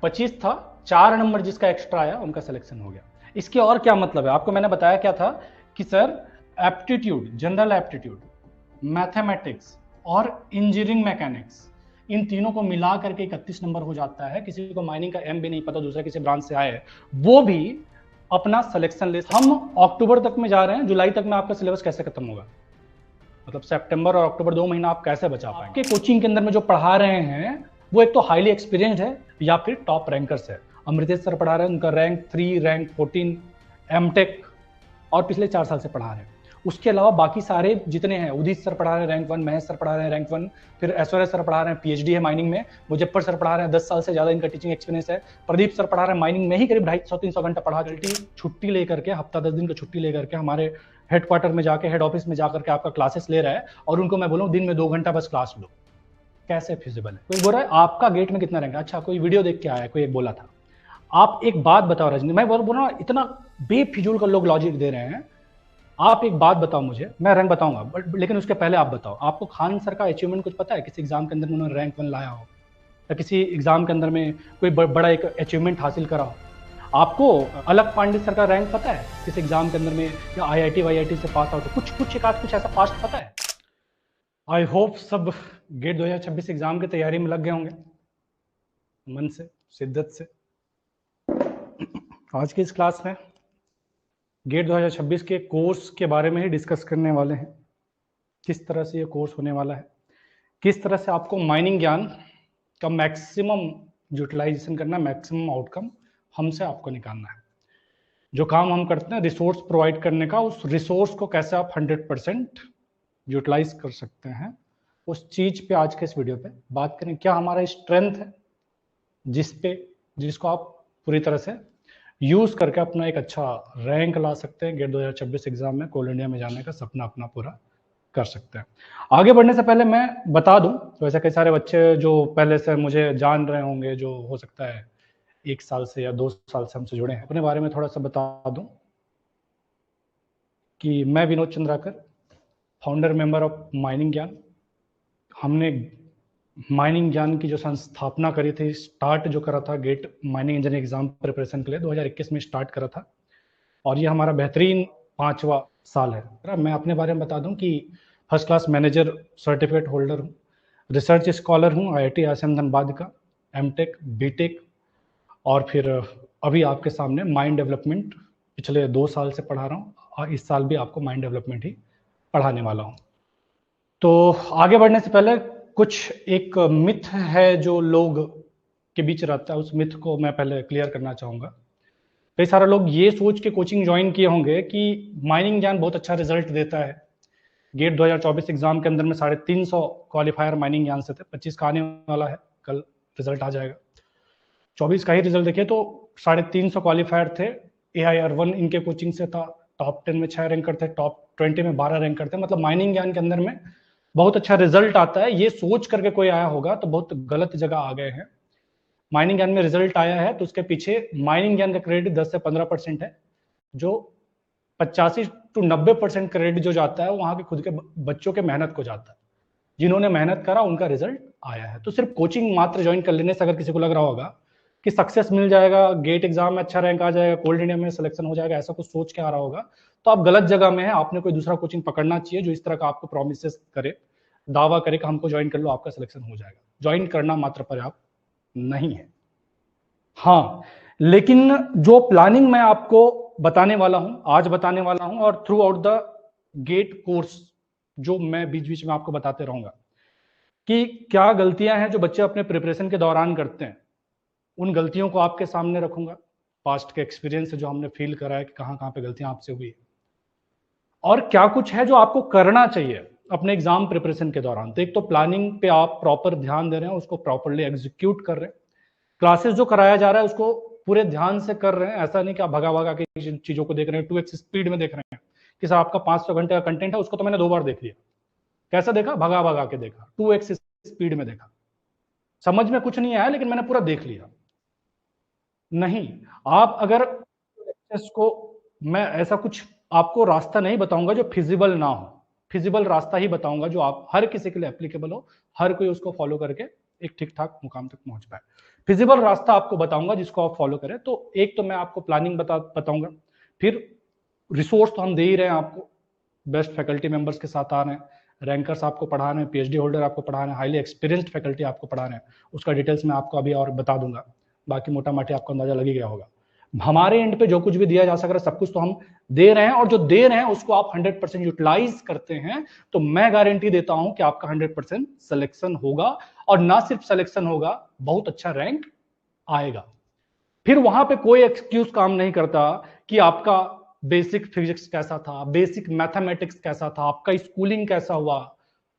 25 था, 4 नंबर जिसका एक्स्ट्रा आया उनका सिलेक्शन हो गया। इसके और क्या मतलब है, आपको मैंने बताया क्या था कि sir aptitude, general aptitude, mathematics और इंजीनियरिंग मैकेनिक्स, इन तीनों को मिला करके 31 नंबर हो जाता है। किसी को माइनिंग का एम भी नहीं पता, दूसरा किसी ब्रांच से आए, वो भी अपना सिलेक्शन लिस्ट, हम अक्टूबर तक में जा रहे हैं, जुलाई तक में आपका सिलेबस कैसे खत्म होगा, मतलब सितंबर और अक्टूबर 2 महीना आप कैसे बचा पाएंगे। कोचिंग के अंदर में जो पढ़ा रहे हैं वो एक तो हाईली एक्सपीरियंस्ड है या फिर टॉप रैंकर्स है। अमृतेश सर पढ़ा रहे हैं, उनका रैंक 3, रैंक 14, एमटेक, और पिछले 4 साल से पढ़ा रहे हैं। उसके अलावा बाकी सारे जितने हैं, उदित सर पढ़ा रहे हैं रैंक 1, महेश सर पढ़ा रहे हैं रैंक 1, फिर ऐश्वर्या सर पढ़ा रहे हैं, पीएचडी है माइनिंग में, मुजफ्फर सर पढ़ा रहे हैं 10 साल से ज्यादा इनका टीचिंग एक्सपीरियंस है, प्रदीप सर पढ़ा रहे हैं माइनिंग में ही करीब 250-300 घंटा पढ़ा करके छुट्टी लेकर के, हफ्ता 10 दिन की छुट्टी लेकर के हमारे हेडक्वार्टर में जाके, हेड ऑफिस में जाकर के आपका क्लासेस ले रहा है, और उनको मैं बोलूँ दिन में 2 घंटा बस क्लास लो, कैसे फिजिबल है। कोई बोल रहा है आपका गेट में कितना रैंक है, अच्छा कोई वीडियो देख के आया, कोई एक बोला था। आप एक बात बताओ रजनी, मैं बोल रहा हूँ इतना बेफिजूल का लोग लॉजिक दे रहे हैं, आप एक बात बताओ मुझे, मैं रैंक बताऊंगा बट लेकिन उसके पहले आप बताओ, आपको खान सर का अचीवमेंट कुछ पता है, किसी एग्जाम के अंदर उन्होंने रैंक 1 लाया हो, या किसी एग्जाम के अंदर में कोई बड़ा एक अचीवमेंट हासिल करा हो? आपको अलग पांडे सर का रैंक पता है किसी एग्जाम के अंदर में, या आईआईटी वाईआईटी से पास आउट, कुछ एक आध कुछ ऐसा पास्ट पता है? आई होप सब गेट 2026 एग्जाम की तैयारी में लग गए होंगे मन से, शिद्दत से। आज की इस क्लास में गेट 2026 के कोर्स के बारे में ही डिस्कस करने वाले हैं, किस तरह से ये कोर्स होने वाला है, किस तरह से आपको माइनिंग ज्ञान का मैक्सिमम यूटिलाइजेशन करना, मैक्सिमम आउटकम हमसे आपको निकालना है। जो काम हम करते हैं रिसोर्स प्रोवाइड करने का, उस रिसोर्स को कैसे आप 100% यूटिलाइज कर सकते हैं, उस चीज पे आज के इस वीडियो पे बात करें। क्या हमारा स्ट्रेंथ है जिसको आप पूरी तरह से यूज करके अपना एक अच्छा रैंक ला सकते हैं, गेट 2026 एग्जाम में कोल इंडिया में जाने का सपना अपना पूरा कर सकते हैं। आगे बढ़ने से पहले मैं बता दूं, तो ऐसे कई सारे बच्चे जो पहले से मुझे जान रहे होंगे, जो हो सकता है 1 साल से या 2 साल से हमसे जुड़े हैं, अपने बारे में थोड़ा सा बता दूं कि मैं Vinod Chandrakar, founder member of mining ज्ञान। हमने माइनिंग ज्ञान की जो संस्थापना करी थी, स्टार्ट जो करा था GATE mining engineering exam preparation के लिए 2021 में स्टार्ट करा था, और ये हमारा बेहतरीन 5वां साल है। मैं अपने बारे में बता दूं कि first class manager certificate holder हूँ, रिसर्च स्कॉलर हूँ IIT आईएसएम धनबाद का, एमटेक, बीटेक, और फिर अभी आपके सामने माइंड डेवलपमेंट पिछले 2 साल से पढ़ा रहा हूँ, और इस साल भी आपको माइंड डेवलपमेंट ही पढ़ाने वाला हूँ। तो आगे बढ़ने से पहले कुछ एक मिथ है जो लोग के बीच रहता है, उस मिथ को मैं पहले क्लियर करना चाहूँगा। कई सारे लोग ये सोच के कोचिंग ज्वाइन किए होंगे कि माइनिंग ज्ञान बहुत अच्छा रिजल्ट देता है। गेट 2024 एग्जाम के अंदर में 350 क्वालिफायर माइनिंग ज्ञान से थे, 25 का आने वाला है, कल रिजल्ट आ जाएगा। 24 का ही रिजल्ट देखिए तो 350 क्वालिफायर थे, AIR1 इनके कोचिंग से था, टॉप 10 में 6 रैंकर थे, टॉप 20 में 12 रैंकर थे। मतलब माइनिंग ज्ञान के अंदर में बहुत अच्छा रिजल्ट आता है, ये सोच करके कोई आया होगा तो बहुत गलत जगह आ गए हैं। माइनिंग ज्ञान में रिजल्ट आया है तो उसके पीछे माइनिंग ज्ञान का क्रेडिट 10 से 15% है, जो 85 to 90% क्रेडिट जो जाता है वो वहां के खुद के बच्चों के मेहनत को जाता है। जिन्होंने मेहनत करा उनका रिजल्ट आया है। तो सिर्फ कोचिंग मात्र ज्वाइन कर लेने से अगर किसी को लग रहा होगा कि सक्सेस मिल जाएगा, गेट एग्जाम में अच्छा रैंक आ जाएगा, कोल्ड इंडिया में सिलेक्शन हो जाएगा, ऐसा कुछ सोच के आ रहा होगा, तो आप गलत जगह में है। आपने कोई दूसरा कोचिंग पकड़ना चाहिए जो इस तरह का आपको प्रॉमिसेस करे, दावा करे कि हमको ज्वाइन कर लो आपका सिलेक्शन हो जाएगा। ज्वाइन करना मात्र पर्याप्त नहीं है। हाँ, लेकिन जो प्लानिंग मैं आपको बताने वाला हूं, आज बताने वाला हूं, और throughout the GATE course जो मैं बीच बीच में आपको बताते रहूंगा कि क्या गलतियां हैं जो बच्चे अपने प्रिपरेशन के दौरान करते हैं, उन गलतियों को आपके सामने रखूंगा। पास्ट के एक्सपीरियंस से जो हमने फील करा है कि कहां कहां पे गलतियां आपसे हुई, और क्या कुछ है जो आपको करना चाहिए अपने एग्जाम प्रिपरेशन के दौरान। तो एक तो प्लानिंग पे आप प्रॉपर ध्यान दे रहे हैं, उसको प्रॉपरली एग्जीक्यूट कर रहे हैं, क्लासेस जो कराया जा रहा है उसको पूरे ध्यान से कर रहे हैं। ऐसा नहीं कि आप भगा भगा के चीजों को देख रहे हैं, 2x स्पीड में देख रहे हैं कि सर आपका 500 घंटे का कंटेंट है, उसको तो मैंने 2 बार देख लिया। कैसा देखा? भगा भगा के देखा, 2x स्पीड में देखा, समझ में कुछ नहीं आया लेकिन मैंने पूरा देख लिया। नहीं, आप अगर को, मैं ऐसा कुछ आपको रास्ता नहीं बताऊंगा जो फिजिबल ना हो, फिजिबल रास्ता ही बताऊंगा जो आप हर किसी के लिए एप्लीकेबल हो, हर कोई उसको फॉलो करके एक ठीक ठाक मुकाम तक पहुंच पाए। फिजिबल रास्ता आपको बताऊंगा जिसको आप फॉलो करें। तो एक तो मैं आपको प्लानिंग बताऊंगा, फिर रिसोर्स तो हम दे ही रहे हैं आपको, बेस्ट फैकल्टी मेंबर्स के साथ आ रहे हैं, रैंकर्स आपको पढ़ा रहे हैं, पीएचडी होल्डर आपको पढ़ा रहे हैं, हाईली एक्सपीरियंस्ड फैकल्टी आपको पढ़ा रहे हैं, उसका डिटेल्स मैं आपको अभी और बता दूंगा, बाकी मोटा माटी आपको अंदाजा लग ही गया होगा। हमारे एंड पे जो कुछ भी दिया जा सक रहा है सब कुछ तो हम दे रहे हैं, और जो दे रहे हैं उसको आप 100% यूटिलाइज करते हैं तो मैं गारंटी देता हूं कि आपका 100% सिलेक्शन होगा, और ना सिर्फ सिलेक्शन होगा, बहुत अच्छा रैंक आएगा। फिर वहां पे कोई एक्सक्यूज काम नहीं करता कि आपका बेसिक फिजिक्स कैसा था, बेसिक मैथमेटिक्स कैसा था, आपका स्कूलिंग कैसा हुआ।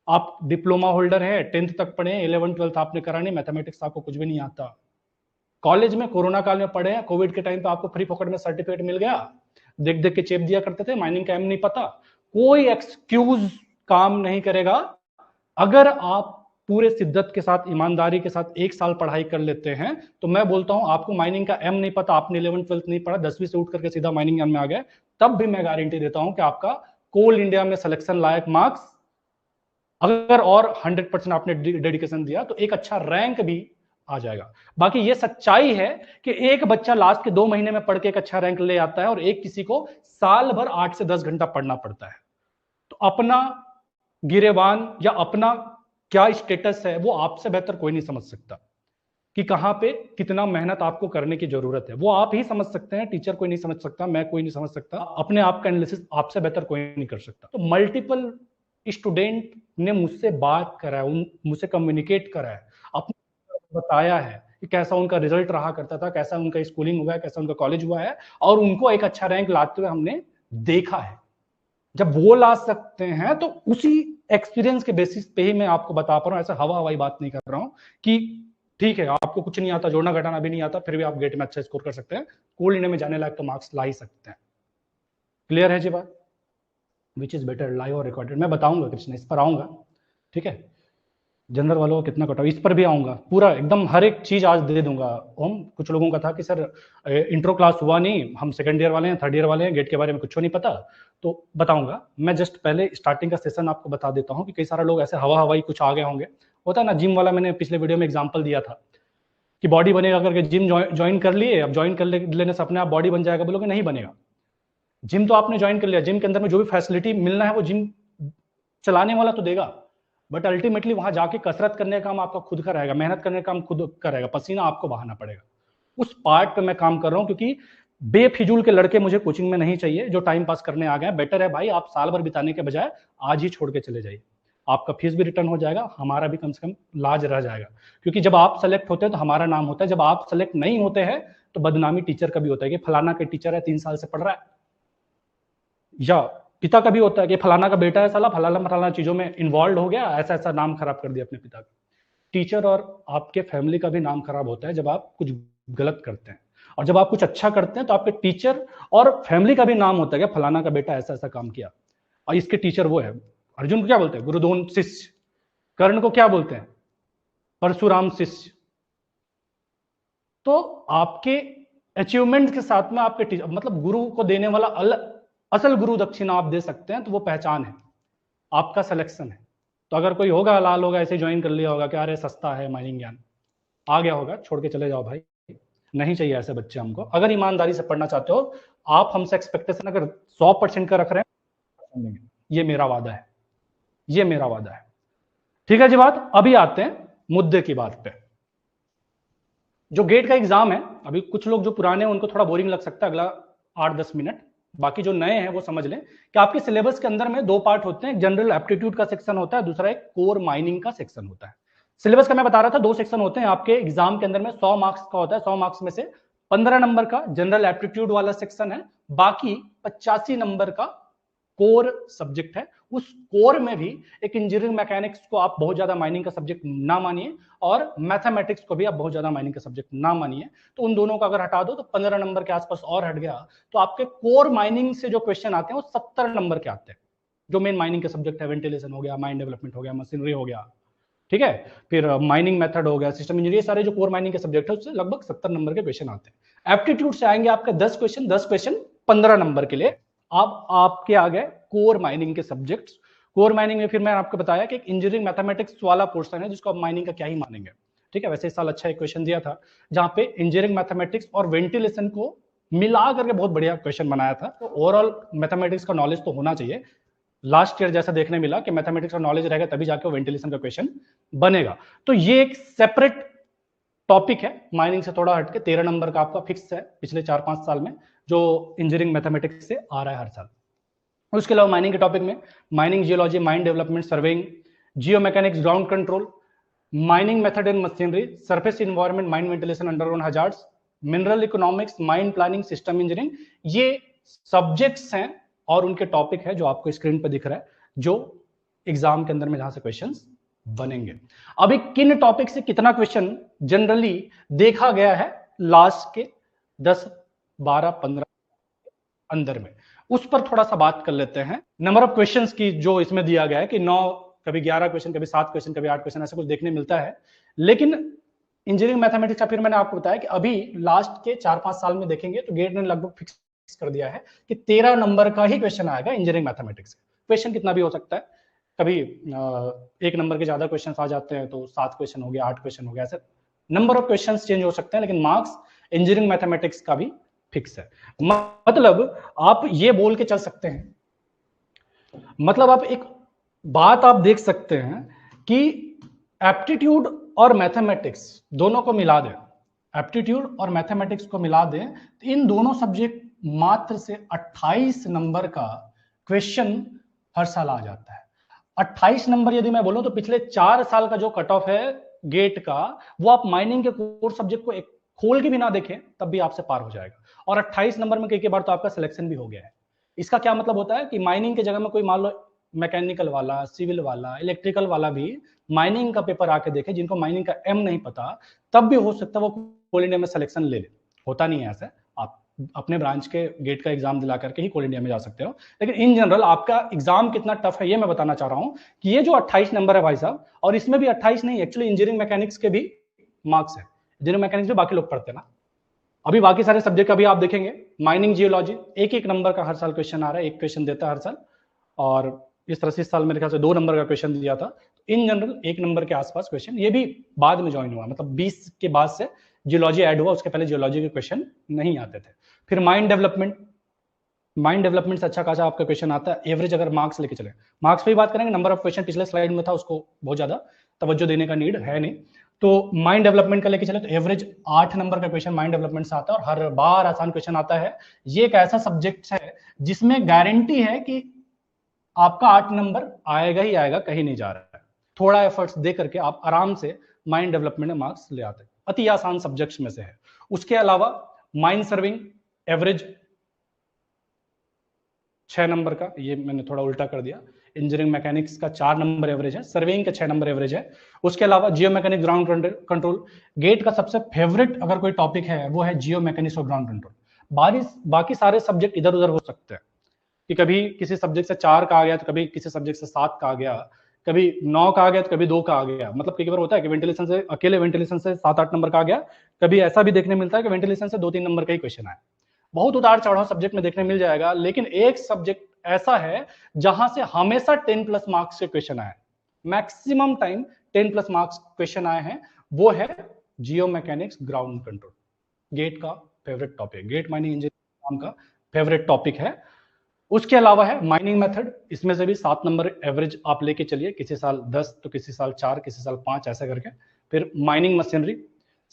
आप डिप्लोमा होल्डर है, 10th तक पढ़े, 11th 12th आपने करा नहीं, मैथमेटिक्स आपको कुछ भी नहीं आता, कॉलेज में कोरोना काल में पढ़े हैं, कोविड के टाइम पे आपको फ्री पॉकेट में सर्टिफिकेट मिल गया, देख देख के चेप दिया करते थे, माइनिंग का एम नहीं पता, कोई एक्सक्यूज काम नहीं करेगा। अगर आप पूरे शिद्दत के साथ, ईमानदारी के साथ 1 साल पढ़ाई कर लेते हैं तो मैं बोलता हूं आपको माइनिंग का एम नहीं पता, आपने 11th 12th नहीं पढ़ा, 10वीं से उठ करके सीधा माइनिंग में आ गए, तब भी मैं गारंटी देता हूं कि आपका कोल इंडिया में सिलेक्शन लायक मार्क्स, अगर और 100% आपने डेडिकेशन दिया तो एक अच्छा रैंक भी आ जाएगा। बाकी ये सच्चाई है कि एक बच्चा लास्ट के 2 महीने में पढ़ के एक अच्छा रैंक ले आता है, और एक किसी को साल भर 8 से 10 घंटा पढ़ना पड़ता है। तो अपना गिरेबान या अपना क्या स्टेटस है वो आपसे बेहतर कोई नहीं समझ सकता, कि कहां पे कितना मेहनत आपको करने की जरूरत है, वो आप ही समझ सकते हैं, टीचर कोई नहीं समझ सकता, मैं कोई नहीं समझ सकता, अपने आप का एनालिसिस आपसे बेहतर कोई नहीं कर सकता। तो मल्टीपल स्टूडेंट ने मुझसे बात करा है, मुझसे कम्युनिकेट करा है, अपने बताया है कि कैसा उनका रिजल्ट रहा करता था, कैसा उनका स्कूलिंग हुआ है, कैसा उनका कॉलेज हुआ है, और उनको एक अच्छा रैंक लाते हुए हमने देखा है। जब वो ला सकते हैं तो उसी एक्सपीरियंस के बेसिस पे ही मैं आपको बता पा रहा हूं, ऐसा हवा हवाई बात नहीं कर रहा हूं कि ठीक है आपको कुछ नहीं आता, जोड़ना घटाना भी नहीं आता, फिर भी आप गेट में अच्छा स्कोर कर सकते हैं, कोल इंडिया में जाने लायक तो मार्क्स ला ही सकते हैं। क्लियर है जी बात? विच इज बेटर, लाइव और रिकॉर्डेड? मैं बताऊंगा कृष्ण, इस पर आऊंगा, ठीक है। जनरल वालों को कितना कटा, इस पर भी आऊंगा, पूरा एकदम हर एक चीज आज दे दूंगा। ओम, कुछ लोगों का था कि सर इंट्रो क्लास हुआ नहीं, हम सेकंड ईयर वाले हैं, थर्ड ईयर वाले हैं, गेट के बारे में कुछ नहीं पता, तो बताऊंगा। मैं जस्ट पहले स्टार्टिंग का सेशन आपको बता देता हूँ कि कई सारे लोग ऐसे हवा हवाई कुछ आ गए होंगे, होता है ना, जिम वाला, मैंने पिछले वीडियो में एग्जाम्पल दिया था कि बॉडी बनेगा करके जिम ज्वाइन कर लिए, अब ज्वाइन कर लेने से अपने आप बॉडी बन जाएगा, बोलोगे नहीं बनेगा। जिम तो आपने ज्वाइन कर लिया, जिम के अंदर में जो भी फैसिलिटी मिलना है वो जिम चलाने वाला तो देगा, बट अल्टीमेटली वहां जाके कसरत करने का काम आपका खुद का रहेगा, मेहनत करने का काम खुद का रहेगा, पसीना आपको बहाना पड़ेगा। उस पार्ट पे मैं काम कर रहा हूं, क्योंकि बेफिजूल के लड़के मुझे कोचिंग में नहीं चाहिए जो टाइम पास करने आ गए। बेटर है भाई आप साल भर बिताने के बजाय आज ही छोड़ के चले जाइए, आपका फीस भी रिटर्न हो जाएगा, हमारा भी कम से कम लाज रह जाएगा। क्योंकि जब आप सेलेक्ट होते हैं तो हमारा नाम होता है, जब आप सेलेक्ट नहीं होते हैं तो बदनामी टीचर का भी होता है कि फलाना के टीचर है 3 साल से पढ़ रहा है, या पिता का भी होता है कि फलाना का बेटा है साला फलाना फलाना चीजों में इन्वॉल्व हो गया, ऐसा ऐसा नाम खराब कर दिया अपने पिता का। टीचर और आपके फैमिली का भी नाम खराब होता है जब आप कुछ गलत करते हैं, और जब आप कुछ अच्छा करते हैं तो आपके टीचर और फैमिली का भी नाम होता है कि फलाना का बेटा ऐसा ऐसा काम किया, और इसके टीचर वो है। अर्जुन को क्या बोलते हैं? गुरुद्रोण शिष्य। कर्ण को क्या बोलते हैं? परशुराम शिष्य। तो आपके अचीवमेंट के साथ में आपके टीचर, मतलब गुरु को देने वाला असल गुरु दक्षिणा आप दे सकते हैं, तो वो पहचान है, आपका सिलेक्शन है। तो अगर कोई होगा लाल होगा ऐसे ज्वाइन कर लिया होगा कि अरे सस्ता है माइनिंग ज्ञान, आ गया होगा, छोड़ के चले जाओ भाई, नहीं चाहिए ऐसे बच्चे हमको। अगर ईमानदारी से पढ़ना चाहते हो, आप हमसे एक्सपेक्टेशन अगर 100% का रख रहे हैं, ये मेरा वादा है, ये मेरा वादा है। ठीक है जी बात। अभी आते हैं मुद्दे की बात पे। जो गेट का एग्जाम है, अभी कुछ लोग जो पुराने हैं उनको थोड़ा बोरिंग लग सकता है अगला 8-10 मिनट, बाकी जो नए हैं वो समझ लें कि आपके सिलेबस के अंदर में 2 पार्ट होते हैं, जनरल एप्टीट्यूड का सेक्शन होता है, दूसरा एक कोर माइनिंग का सेक्शन होता है। सिलेबस का मैं बता रहा था 2 सेक्शन होते हैं आपके एग्जाम के अंदर में, 100 मार्क्स का होता है, 100 मार्क्स में से 15 नंबर का जनरल एप्टीट्यूड वाला सेक्शन है, बाकी 85 नंबर का कोर सब्जेक्ट है। उस कोर में भी एक इंजीनियरिंग मैकेनिक्स को आप बहुत ज्यादा माइनिंग का सब्जेक्ट ना मानिए, और मैथमेटिक्स को भी आप बहुत ज्यादा माइनिंग का सब्जेक्ट ना मानिए। तो उन दोनों को अगर हटा दो तो 15 नंबर के आसपास और हट गया, तो आपके कोर माइनिंग से जो क्वेश्चन आते हैं वो 70 नंबर के आते हैं। जो मेन माइनिंग के सब्जेक्ट है, वेंटिलेशन हो गया, माइन डेवलपमेंट हो गया, मशीनरी हो गया, ठीक है, फिर माइनिंग मेथड हो गया, सिस्टम इंजीनियर, सारे जो कोर माइनिंग के सब्जेक्ट है उससे लगभग 70 नंबर के क्वेश्चन आते हैं। एप्टीट्यूड से आएंगे आपके 10 क्वेश्चन, 10 क्वेश्चन 15 नंबर के लिए। अब आपके आ गए कोर माइनिंग के सब्जेक्ट्स। कोर माइनिंग में फिर मैंने आपको बताया कि एक इंजीनियरिंग मैथमेटिक्स वाला पोर्शन है जिसको आप माइनिंग का क्या ही मानेंगे, ठीक है। वैसे इस साल अच्छा एक क्वेश्चन दिया था जहाँ पे इंजीनियरिंग मैथमेटिक्स और वेंटिलेशन को मिला करके बहुत बढ़िया क्वेश्चन बनाया था। तो ओवरऑल मैथमेटिक्स का नॉलेज तो होना चाहिए। लास्ट ईयर जैसा देखने मिला कि मैथमेटिक्स का नॉलेज रहेगा तभी जाके वो वेंटिलेशन का क्वेश्चन बनेगा। तो ये एक सेपरेट टॉपिक है, माइनिंग से थोड़ा हटके 13 नंबर का आपका फिक्स है पिछले 4-5 साल में, जो इंजीनियरिंग मैथमेटिक्स से आ रहा है हर साल। उसके अलावा माइनिंग के टॉपिक में mining geology, mine development, surveying, Jio mechanics, ground control, mining method and machinery, surface environment, mine ventilation, underground hazards, mineral economics, mine planning, system engineering, ये सब्जेक्ट्स हैं और उनके टॉपिक है जो आपको स्क्रीन पर दिख रहा है, जो एग्जाम के अंदर में जहां से क्वेश्चंस बनेंगे। अभी किन टॉपिक से कितना क्वेश्चन जनरली देखा गया है लास्ट के 10, 12, 15 अंदर में, उस पर थोड़ा सा बात कर लेते हैं। नंबर ऑफ क्वेश्चंस की जो इसमें दिया गया है कि 9, कभी 11 क्वेश्चन, कभी 7 क्वेश्चन, कभी 8 क्वेश्चन, ऐसा कुछ देखने मिलता है। लेकिन इंजीनियरिंग मैथमेटिक्स का फिर मैंने आपको बताया कि अभी लास्ट के 4-5 साल में देखेंगे तो गेट ने लगभग फिक्स कर दिया है कि 13 नंबर का ही क्वेश्चन आएगा इंजीनियरिंग मैथमेटिक्स। क्वेश्चन कितना भी हो सकता है, कभी 1 नंबर के ज्यादा क्वेश्चन आ जाते हैं तो 7 क्वेश्चन हो गया, 8 क्वेश्चन हो गया, ऐसे नंबर ऑफ क्वेश्चन चेंज हो सकते हैं, लेकिन मार्क्स इंजीनियरिंग मैथमेटिक्स का भी फिक्स है। मतलब आप ये बोल के चल सकते हैं, मतलब आप एक बात आप देख सकते हैं कि एप्टीट्यूड और मैथमेटिक्स दोनों को मिला दें, एप्टीट्यूड और मैथमेटिक्स को मिला दें तो इन दोनों सब्जेक्ट मात्र से 28 नंबर का क्वेश्चन हर साल आ जाता है। 28 नंबर यदि मैं बोलूं तो पिछले 4 साल का जो कट ऑफ है गेट का, वो आप माइनिंग के कोर सब्जेक्ट को एक खोल के भी ना देखें तब भी आपसे पार हो जाएगा। और 28 नंबर में कई बार तो आपका सिलेक्शन भी हो गया है। इसका क्या मतलब होता है कि माइनिंग की जगह में कोई मान लो मैकेनिकल वाला, सिविल वाला, इलेक्ट्रिकल वाला भी माइनिंग का पेपर आके देखे, जिनको माइनिंग का एम नहीं पता, तब भी हो सकता है वो कोल इंडिया में सिलेक्शन ले ले। होता नहीं है ऐसा, आप अपने ब्रांच के गेट का एग्जाम दिला करके ही कोल इंडिया में जा सकते हो। लेकिन इन जनरल आपका एग्जाम कितना टफ है ये मैं बताना चाह रहा हूं कि ये जो 28 नंबर है भाई साहब, और इसमें भी 28 नहीं, एक्चुअली इंजीनियरिंग मैकेनिक्स के भी मार्क्स है। इंजीनियरिंग मैकेनिक्स भी बाकी लोग पढ़ते हैं ना, अभी बाकी सारे सब्जेक्ट का भी आप देखेंगे। माइनिंग जियोलॉजी 1-1 नंबर का हर साल क्वेश्चन आ रहा है, एक क्वेश्चन देता है हर साल, और इस तरह से इस साल मेरे ख्याल से 2 नंबर का क्वेश्चन दिया था। इन जनरल 1 नंबर के आसपास क्वेश्चन, ये भी बाद में ज्वाइन हुआ, मतलब 20 के बाद से जियोलॉजी ऐड हुआ, उसके पहले जियोलॉजी के क्वेश्चन नहीं आते थे। फिर माइंड डेवलपमेंट, माइंड डेवलपमेंट से अच्छा खासा आपका क्वेश्चन आता है। एवरेज अगर मार्क्स लेके चले, मार्क्स पे ही बात करेंगे, नंबर ऑफ क्वेश्चन पिछले स्लाइड में था, उसको बहुत ज्यादा तवज्जो देने का नीड है नहीं। तो माइंड डेवलपमेंट का लेके चले तो एवरेज 8 नंबर का क्वेश्चन माइंड डेवलपमेंट से आता है और हर बार आसान क्वेश्चन आता है। ये एक ऐसा सब्जेक्ट है जिसमें गारंटी है कि आपका 8 नंबर आएगा ही आएगा, कहीं नहीं जा रहा है। थोड़ा एफर्ट्स दे करके आप आराम से माइंड डेवलपमेंट में मार्क्स ले आते हैं, अति आसान सब्जेक्ट्स में से है। उसके अलावा माइंड सर्विंग एवरेज 6 नंबर का, ये मैंने थोड़ा उल्टा कर दिया, इंजीनियरिंग मैकेनिक्स का 4 नंबर एवरेज है, सर्वेइंग का 6 नंबर एवरेज है। उसके अलावा जियो मैकेनिक्स, ग्राउंड कंट्रोल, गेट का सबसे फेवरेट अगर कोई टॉपिक है वो है जियो मैकेनिक्स और ग्राउंड कंट्रोल। बाकी सारे सब्जेक्ट इधर उधर हो सकते हैं कि कभी किसी सब्जेक्ट से 4 का आ गया तो कभी किसी सब्जेक्ट से 7 का आ गया, कभी 9 का आ गया तो कभी 2 का आ गया। मतलब कई बार होता है कि वेंटिलेशन से, अकेले वेंटिलेशन से 7-8 नंबर का आ गया, कभी ऐसा भी देखने मिलता है कि वेंटिलेशन से 2-3 नंबर का ही क्वेश्चन आया। बहुत उतार चढ़ाव सब्जेक्ट में देखने मिल जाएगा, लेकिन एक सब्जेक्ट ऐसा है जहां से हमेशा 10+ मार्क्स के क्वेश्चन आए, मैक्सिमम टाइम 10+ मार्क्स क्वेश्चन आए हैं, वो है geomechanics ground control. GATE का favourite topic, GATE mining engineering का फेवरेट टॉपिक है। उसके अलावा है माइनिंग मेथड, इसमें से भी 7 नंबर एवरेज आप लेके चलिए, किसी साल 10 तो किसी साल 4, किसी साल 5 ऐसा करके। फिर mining machinery,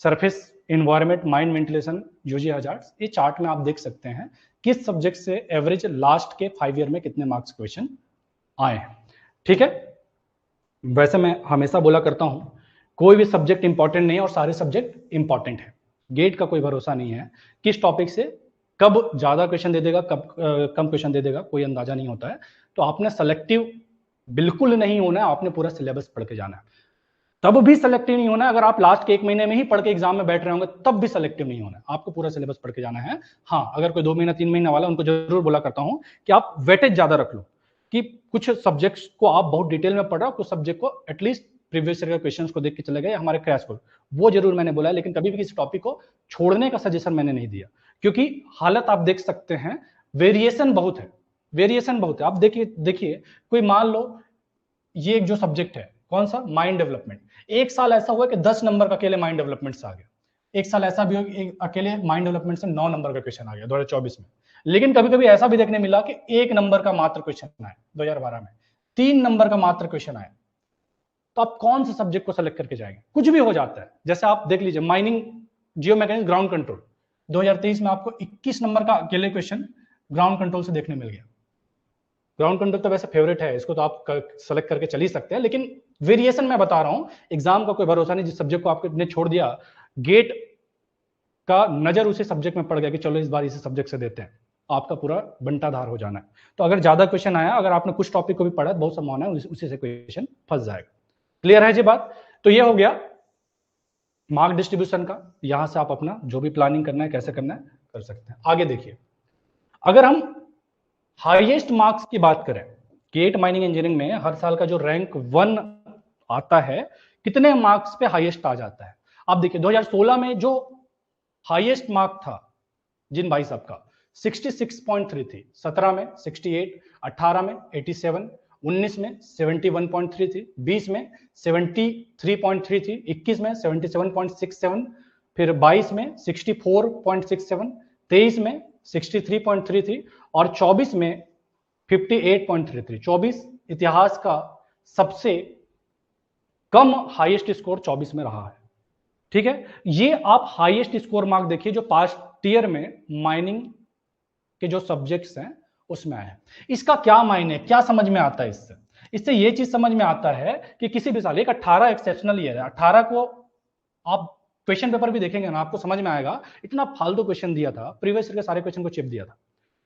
surface environment, mine ventilation, UG hazards. ये चार्ट में आप देख सकते हैं किस सब्जेक्ट से एवरेज लास्ट के 5 ईयर में कितने मार्क्स क्वेश्चन आए हैं। ठीक है, वैसे मैं हमेशा बोला करता हूं कोई भी सब्जेक्ट इंपॉर्टेंट नहीं है और सारे सब्जेक्ट इंपॉर्टेंट है। गेट का कोई भरोसा नहीं है किस टॉपिक से कब ज्यादा क्वेश्चन दे देगा, कब कम क्वेश्चन दे देगा, कोई अंदाजा नहीं होता है। तो आपने सेलेक्टिव बिल्कुल नहीं होना है, आपने पूरा सिलेबस पढ़ के जाना है। तब भी सेलेक्टिव नहीं होना है अगर आप लास्ट के 1 महीने में ही पढ़ के एग्जाम में बैठ रहे होंगे, तब भी सेलेक्टिव नहीं होना है, आपको पूरा सिलेबस पढ़ के जाना है। हाँ, अगर कोई 2 महीना 3 महीना वाला, उनको जरूर बोला करता हूं कि आप वेटेज ज्यादा रख लो, कि कुछ सब्जेक्ट्स को आप बहुत डिटेल में पढ़ रहे हो, कुछ सब्जेक्ट को एटलीस्ट प्रीवियस ईयर के क्वेश्चंस को देख के चले गए, हमारे क्रैश कोर्स, वो जरूर मैंने बोला है। लेकिन कभी भी किसी टॉपिक को छोड़ने का सजेशन मैंने नहीं दिया, क्योंकि हालत आप देख सकते हैं, वेरिएशन बहुत है, वेरिएशन बहुत है। आप देखिए कोई मान लो ये एक जो सब्जेक्ट है कौन सा? Mine development. एक साल ऐसा हुआ कि 10 नंबर का अकेले माइन डेवलपमेंट से आ गया। एक साल ऐसा भी अकेले माइन डेवलपमेंट से 9 नंबर का क्वेश्चन आ गया 2024 में। लेकिन कभी कभी ऐसा भी देखने मिला कि 1 नंबर का मात्र क्वेश्चन आया 2012 में, 3 नंबर का मात्र क्वेश्चन आया। तो आप कौन से सब्जेक्ट को सेलेक्ट करके जाएंगे? कुछ भी हो जाता है। जैसे आप देख लीजिए माइनिंग जियो मैकेनिक्स ग्राउंड कंट्रोल 2023 में आपको 21 नंबर का अकेले क्वेश्चन ग्राउंड कंट्रोल से देखने मिल गया। ग्राउंड कंट्रोल तो वैसे फेवरेट है, इसको तो आप सेलेक्ट करके चल ही सकते हैं, लेकिन वेरिएशन मैं बता रहा हूं। एग्जाम का कोई भरोसा नहीं, जिस सब्जेक्ट को आपने छोड़ दिया, गेट का नजर उसी सब्जेक्ट में पड़ गया कि चलो इस बार इसी सब्जेक्ट से देते हैं, आपका पूरा बंटाधार हो जाना है। तो अगर ज्यादा क्वेश्चन आया, अगर आपने कुछ टॉपिक को भी पढ़ा, बहुत संभावना है उसी से क्वेश्चन फंस जाएगा। क्लियर है जी बात? तो ये हो गया मार्क डिस्ट्रीब्यूशन का। यहां से आप अपना जो भी प्लानिंग करना है, कैसे करना है, कर सकते हैं। आगे देखिए, अगर हम हाईएस्ट मार्क्स की बात करें, गेट माइनिंग इंजीनियरिंग में हर साल का जो रैंक 1 आता है, कितने मार्क्स पे हाईएस्ट आ जाता है? आप देखिए 2016 में जो हाईएस्ट मार्क था जिन भाई साहब का 66.3 थी, 17 में 68, 18 में 87, 19 में 71.3 थी, 20 में 73.3 थी, 21 में 77.67, फिर 22 में 64.67, 23 में 63.3 थी और 24 में 58.33। 24 इतिहास का सबसे कम हाईएस्ट स्कोर 24 में रहा है। ठीक है, ये आप हाईएस्ट स्कोर मार्क देखिए जो पास्ट ईयर में माइनिंग के जो सब्जेक्ट्स हैं उसमें आए हैं। इसका क्या मायने, क्या समझ में आता है इससे? इससे ये चीज समझ में आता है कि किसी भी साल, एक 18 एक्सेप्शनल ईयर है, 18 को आप क्वेश्चन पेपर भी देखेंगे ना, आपको समझ में आएगा इतना फालतू क्वेश्चन दिया था, प्रीवियस ईयर के सारे क्वेश्चन को चिप दिया था।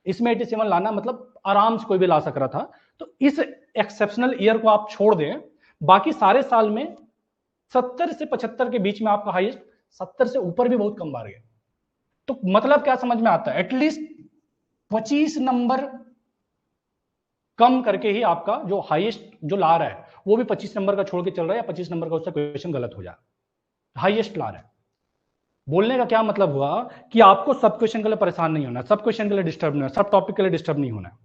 इसमें 87 लाना मतलब आराम से कोई भी ला सक रहा था। तो इस एक्सेप्शनल ईयर को आप छोड़ दें, बाकी सारे साल में 70 से 75 के बीच में आपका हाईएस्ट, 70 से ऊपर भी बहुत कम बार गए। तो मतलब क्या समझ में आता है? एटलीस्ट 25 नंबर कम करके ही आपका जो हाईएस्ट जो ला रहा है वो भी 25 नंबर का छोड़ के चल रहा है, या 25 नंबर का उससे क्वेश्चन गलत हो जाए, हाईएस्ट ला रहा है। बोलने का क्या मतलब हुआ कि आपको सब क्वेश्चन के लिए परेशान नहीं होना, सब क्वेश्चन के लिए डिस्टर्ब नहीं होना, सब टॉपिक के लिए डिस्टर्ब नहीं होना।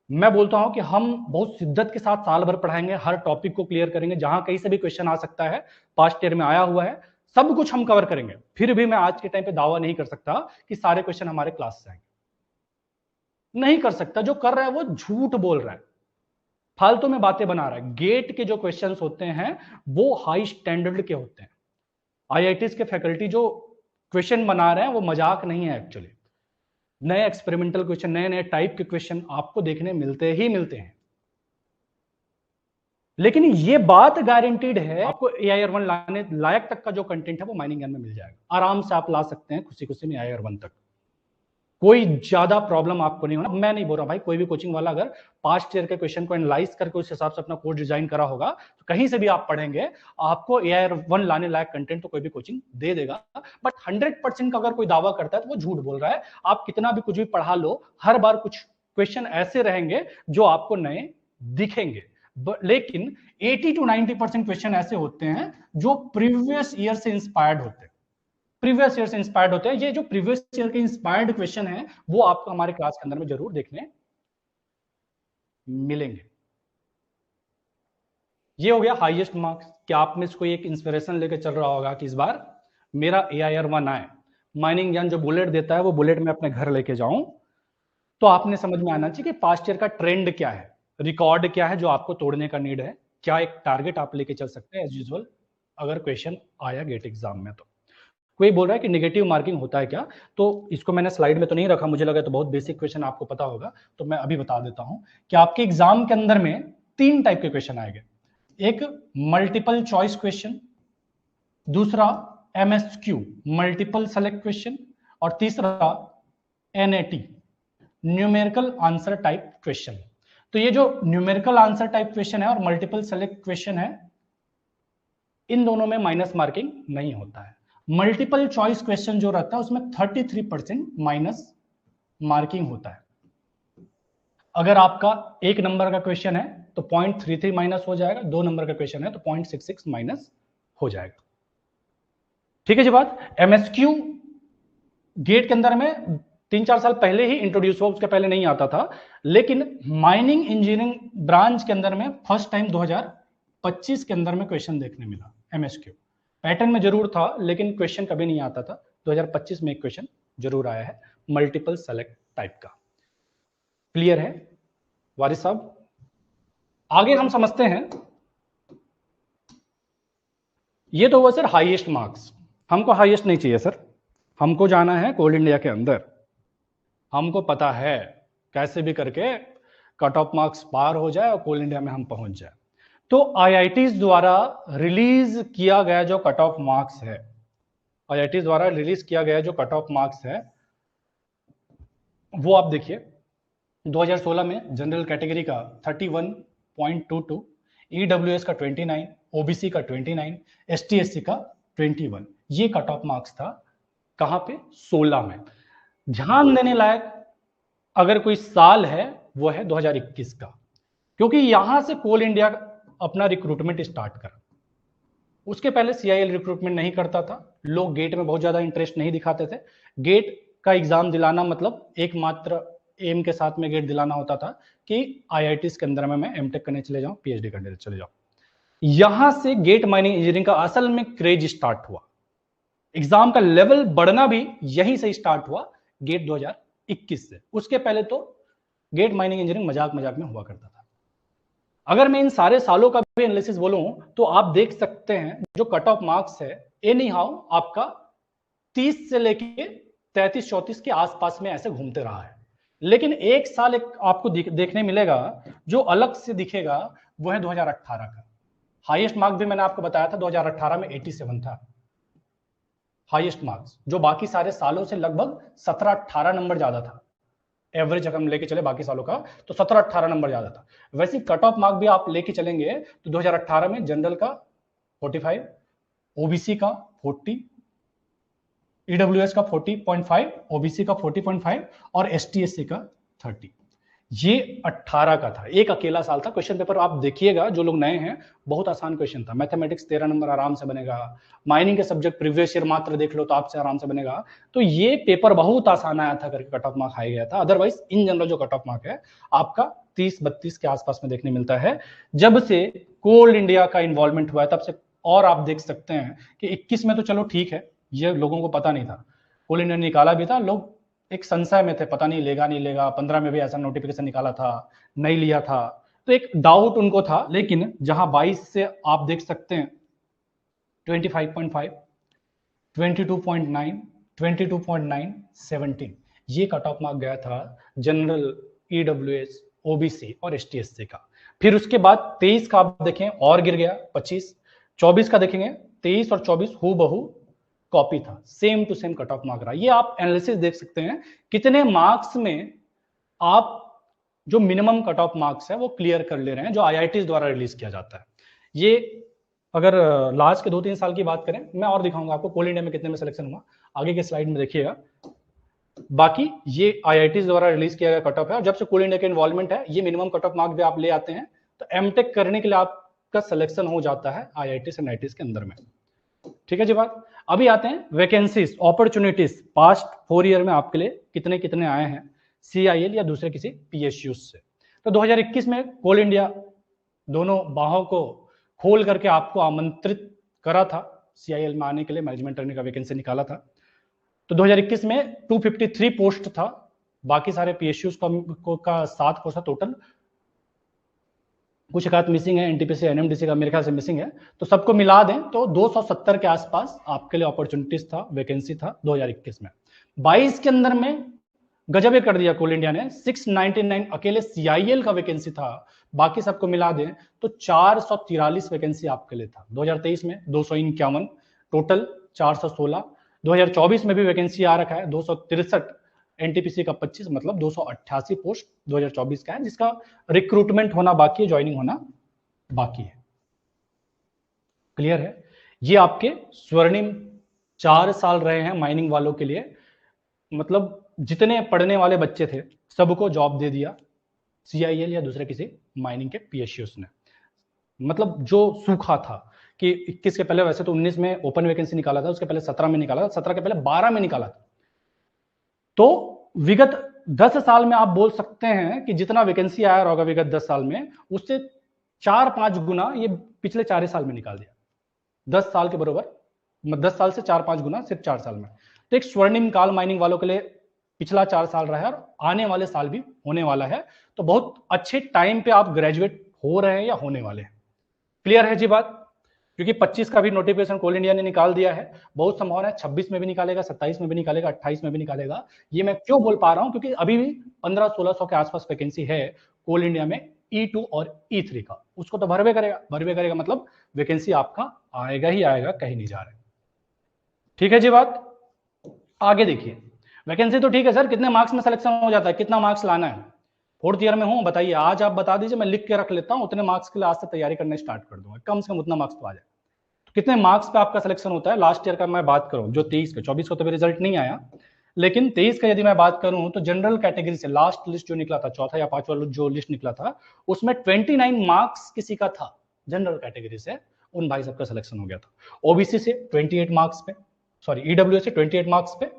मैं बोलता हूं कि हम बहुत शिद्दत के साथ साल भर पढ़ाएंगे, हर टॉपिक को क्लियर करेंगे, जहां कहीं से भी क्वेश्चन आ सकता है, पास्ट ईयर में आया हुआ है, सब कुछ हम कवर करेंगे। फिर भी मैं आज के टाइम पे दावा नहीं कर सकता कि सारे क्वेश्चन हमारे क्लास से आएंगे, नहीं कर सकता। जो कर रहा है वो झूठ बोल रहा है, फालतू में बातें बना रहा है। गेट के जो क्वेश्चंस होते हैं वो हाई स्टैंडर्ड के होते हैं। आईआईटीज के फैकल्टी जो क्वेश्चन बना रहे हैं वो मजाक नहीं है एक्चुअली। नए एक्सपेरिमेंटल क्वेश्चन, नए नए टाइप के क्वेश्चन आपको देखने मिलते ही मिलते हैं। लेकिन ये बात गारंटीड है, आपको AIR1 लाने लायक तक का जो कंटेंट है वो माइनिंग ज्ञान में मिल जाएगा। आराम से आप ला सकते हैं खुशी खुशी में AIR1 तक, कोई ज्यादा प्रॉब्लम आपको नहीं होना। मैं नहीं बोल रहा भाई, कोई भी कोचिंग वाला अगर पास्ट ईयर के क्वेश्चन को एनालाइज करके उस हिसाब से अपना कोर्स डिजाइन करा होगा, तो कहीं से भी आप पढ़ेंगे, आपको AIR1 लाने लायक कंटेंट तो कोई भी कोचिंग दे देगा। बट 100% का अगर कोई दावा करता है तो वो झूठ बोल रहा है। आप कितना भी कुछ भी पढ़ा लो, हर बार कुछ क्वेश्चन ऐसे रहेंगे जो आपको नए दिखेंगे, लेकिन 80 to 90% क्वेश्चन ऐसे होते हैं जो प्रीवियस ईयर से इंस्पायर्ड होते हैं, प्रीवियस ईयर से इंस्पायर्ड होते हैं। ये जो प्रीवियस ईयर के इंस्पायर्ड क्वेश्चन है वो आपको हमारे क्लास के अंदर में जरूर देखने मिलेंगे। ये हो गया हाईएस्ट मार्क्स। क्या आप में से कोई एक इंस्पिरेशन लेके चल रहा होगा कि इस बार मेरा AIR1 आए, माइनिंग ज्ञान जो बुलेट देता है वो बुलेट में अपने घर लेके जाऊं? तो आपने समझ में आना चाहिए कि पास्ट ईयर का ट्रेंड क्या है, रिकॉर्ड क्या है जो आपको तोड़ने का नीड है, क्या एक टारगेट आप लेके चल सकते हैं एज यूजुअल अगर क्वेश्चन आया गेट एग्जाम में। तो कोई बोल रहा है कि नेगेटिव मार्किंग होता है क्या, तो इसको मैंने स्लाइड में तो नहीं रखा, मुझे लगा तो बहुत बेसिक क्वेश्चन आपको पता होगा, तो मैं अभी बता देता हूं कि आपके एग्जाम के अंदर में 3 टाइप के क्वेश्चन आएंगे। एक मल्टीपल चॉइस क्वेश्चन, दूसरा MSQ मल्टीपल सेलेक्ट क्वेश्चन, और तीसरा NAT numerical answer type question. तो ये जो न्यूमेरिकल आंसर टाइप क्वेश्चन है और मल्टीपल सेलेक्ट क्वेश्चन है, इन दोनों में माइनस मार्किंग नहीं होता है। मल्टीपल चॉइस क्वेश्चन जो रहता है उसमें 33% माइनस मार्किंग होता है। अगर आपका 1 नंबर का क्वेश्चन है तो 0.33 माइनस हो जाएगा, 2 नंबर का क्वेश्चन है तो 0.66 माइनस हो जाएगा। ठीक है जी बात। MSQ गेट के अंदर में 3-4 साल पहले ही इंट्रोड्यूस हुआ, उसके पहले नहीं आता था, लेकिन माइनिंग इंजीनियरिंग ब्रांच के अंदर में फर्स्ट टाइम 2025 के अंदर में क्वेश्चन देखने मिला एमएसक्यू। पैटर्न में जरूर था लेकिन क्वेश्चन कभी नहीं आता था। 2025 में एक क्वेश्चन जरूर आया है मल्टीपल सेलेक्ट टाइप का। क्लियर है वारिस साहब? आगे हम समझते हैं, ये तो हुआ सर हाईएस्ट मार्क्स। हमको हाईएस्ट नहीं चाहिए सर, हमको जाना है कोल इंडिया के अंदर। हमको पता है कैसे भी करके कट ऑफ मार्क्स पार हो जाए और कोल इंडिया में हम पहुंच जाए। तो आईआईटीज द्वारा रिलीज किया गया जो कट ऑफ मार्क्स है, आईआईटीज द्वारा रिलीज किया गया जो कट ऑफ मार्क्स है वो आप देखिए। 2016 में जनरल कैटेगरी का 31.22, ईडब्ल्यूएस का 29, ओबीसी का 29, एसटी/एससी का 21। ये कट ऑफ मार्क्स था कहां पे? 16 में। ध्यान देने लायक अगर कोई साल है वो है 2021 का, क्योंकि यहां से कोल इंडिया अपना रिक्रूटमेंट स्टार्ट करा। उसके पहले सीआईएल रिक्रूटमेंट नहीं करता था, लोग गेट में बहुत ज्यादा इंटरेस्ट नहीं दिखाते थे। गेट का एग्जाम दिलाना मतलब एकमात्र एम के साथ में गेट दिलाना होता था कि आईआईटीज के अंदर में मैं एमटेक करने चले जाऊं, पीएचडी करने चले जाऊं। यहां से गेट माइनिंग इंजीनियरिंग का असल में क्रेज स्टार्ट हुआ। एग्जाम का लेवल बढ़ना भी यहीं से स्टार्ट हुआ, गेट 2021 से। उसके पहले तो गेट माइनिंग इंजीनियरिंग मजाक मजाक में हुआ करता था। अगर मैं इन सारे सालों का भी एनालिसिस बोलूं तो आप देख सकते हैं जो कट ऑफ मार्क्स है एनी हाउ आपका 30 से लेके 33-34 के आसपास में ऐसे घूमते रहा है। लेकिन एक साल एक आपको देखने मिलेगा जो अलग से दिखेगा, वो है 2018 का। हाईएस्ट मार्क्स भी मैंने आपको बताया था 2018 में 87 था हाईएस्ट मार्क्स, जो बाकी सारे सालों से लगभग 17-18 नंबर ज्यादा था। एवरेज अगर हम लेके चले बाकी सालों का तो 17-18 नंबर ज्यादा था। वैसे कट ऑफ मार्क भी आप लेके चलेंगे तो 2018 में जनरल का 45, ओबीसी का 40, ईडब्ल्यूएस का 40.5, ओबीसी का 40.5 और एसटी/एससी का 30। ये 18 का था, एक अकेला साल था। क्वेश्चन पेपर आप देखिएगा, जो लोग नए हैं, बहुत आसान क्वेश्चन था। मैथमेटिक्स 13 नंबर आराम से बनेगा। माइनिंग के सब्जेक्ट प्रीवियस ईयर मात्र देख लो तो आपसे आराम से बनेगा। तो ये पेपर बहुत आसान आया था करके कट ऑफ मार्क हाई गया था। अदरवाइज इन जनरल जो कट ऑफ मार्क है आपका 30-32 के आसपास में देखने मिलता है। जब से कोल इंडिया का इन्वॉल्वमेंट हुआ है तब से। और आप देख सकते हैं कि 21 में तो चलो ठीक है, ये लोगों को पता नहीं था, कोल इंडिया ने निकाला भी था, लोग एक संशय में थे, पता नहीं लेगा नहीं लेगा। 15 में भी ऐसा नोटिफिकेशन निकाला था, नहीं लिया था, तो एक डाउट उनको था। लेकिन जहां 22 से आप देख सकते हैं 25.5, 22.9, 22.9, 17, ये कट ऑफ मार्क गया था जनरल, ईडब्ल्यूएस, ओबीसी और एसटी/एससी का। फिर उसके बाद 23 का आप देखें और गिर गया 25, 24 का देखेंगे 23 और 24 हूबहू कॉपी था, same to same cut off mark रहा। ये आप एनालिसिस देख सकते हैं कितने मार्क्स में आप जो मिनिमम कट ऑफ मार्क्स है वो क्लियर कर ले रहे हैं, जो आईआईटी द्वारा रिलीज किया जाता है। ये अगर लास्ट के 2-3 साल की बात करें, मैं और दिखाऊंगा आपको कोल इंडिया में कितने में सिलेक्शन हुआ, आगे के स्लाइड में देखिएगा। बाकी ये आईआईटी द्वारा रिलीज किया गया कट ऑफ है, और जब से कोल इंडिया के इन्वॉल्वमेंट है ये मिनिमम कट ऑफ मार्क्स भी आप ले आते हैं तो एमटेक करने के लिए आपका सिलेक्शन हो जाता है आईआईटी से एनआईटी के अंदर में। ठीक है जी बात। अभी आते हैं वैकेंसीज, अपॉर्चुनिटीज पास्ट 4 ईयर में आपके लिए कितने कितने आए हैं सीआईएल या दूसरे किसी पीएसयू से। तो 2021 में कोल इंडिया दोनों बाहों को खोल करके आपको आमंत्रित करा था सीआईएल में आने के लिए, मैनेजमेंट ट्रेनिंग का वैकेंसी निकाला था। तो 2021 में 253 पोस्ट था, बाकी सारे पीएसयू का 7 पोस्ट था टोटल, कुछ एक आध मिसिंग है, एनटीपीसी एनएमडीसी का मेरे ख्याल से मिसिंग है, तो सबको मिला दें तो 270 के आसपास आपके लिए अपॉर्चुनिटीज था, वैकेंसी था 2021 में। 22 के अंदर में गजब कर दिया कोल इंडिया ने, 699 अकेले सीआईएल का वैकेंसी था, बाकी सबको मिला दें तो 443 वैकेंसी आपके लिए था। 2023 में 251 टोटल 416, 2024 में भी वैकेंसी आ रखा है 263, एनटीपीसी का 25, मतलब 288 पोस्ट 2024 का है, जिसका रिक्रूटमेंट होना बाकी है, ज्वाइनिंग होना बाकी है। क्लियर है? ये आपके स्वर्णिम 4 साल रहे हैं माइनिंग वालों के लिए। मतलब जितने पढ़ने वाले बच्चे थे सबको जॉब दे दिया सीआईएल या दूसरे किसी माइनिंग के पीएसयूस ने। मतलब जो सूखा था कि 21 के पहले, वैसे तो 19 में ओपन वैकेंसी निकाला था, उसके पहले 17 में निकाला था, 17 के पहले 12 में निकाला था। तो विगत 10 साल में आप बोल सकते हैं कि जितना वैकेंसी आया होगा विगत 10 साल में, उससे 4-5 गुना ये पिछले 4 साल में निकाल दिया, 10 साल के बराबर, 10 साल से 4-5 गुना सिर्फ 4 साल में। तो एक स्वर्णिम काल माइनिंग वालों के लिए पिछला 4 साल रहा है और आने वाले साल भी होने वाला है। तो बहुत अच्छे टाइम पे आप ग्रेजुएट हो रहे हैं या होने वाले हैं। क्लियर है जी बात? क्योंकि 25 का भी नोटिफिकेशन कोल इंडिया ने निकाल दिया है, बहुत संभावना है 26 में भी निकालेगा, 27 में भी निकालेगा, 28 में भी निकालेगा। ये मैं क्यों बोल पा रहा हूं, क्योंकि अभी भी 1500-1600 के आसपास वैकेंसी है कोल इंडिया में E2 और E3 का। उसको तो भरवे करेगा मतलब वैकेंसी आपका आएगा ही आएगा, कहीं नहीं जा रहे। ठीक है जी बात? आगे देखिए, वैकेंसी तो ठीक है सर, कितने मार्क्स में सिलेक्शन हो जाता है, कितना मार्क्स लाना है? 4th ईयर में हूं, बताइए, आज आप बता दीजिए, मैं लिख के रख लेता हूं, उतने मार्क्स के लिए आज से तैयारी करना स्टार्ट कर दूंगा, कम से कम उतना मार्क्स तो आ जाए। तो कितने मार्क्स पे आपका सिलेक्शन होता है? लास्ट ईयर का मैं बात करूं, जो 23 का, 24 का तो भी रिजल्ट नहीं आया, लेकिन 23 का यदि मैं बात करूं तो जनरल कैटेगरी से लास्ट लिस्ट जो निकला था, चौथा या पांचवा जो लिस्ट निकला था, उसमें 29 मार्क्स किसी का था जनरल कैटेगरी से, उन भाई सबका सिलेक्शन हो गया था। ओबीसी से 28 मार्क्स पे, सॉरी ईडब्ल्यू से 28 मार्क्स पे,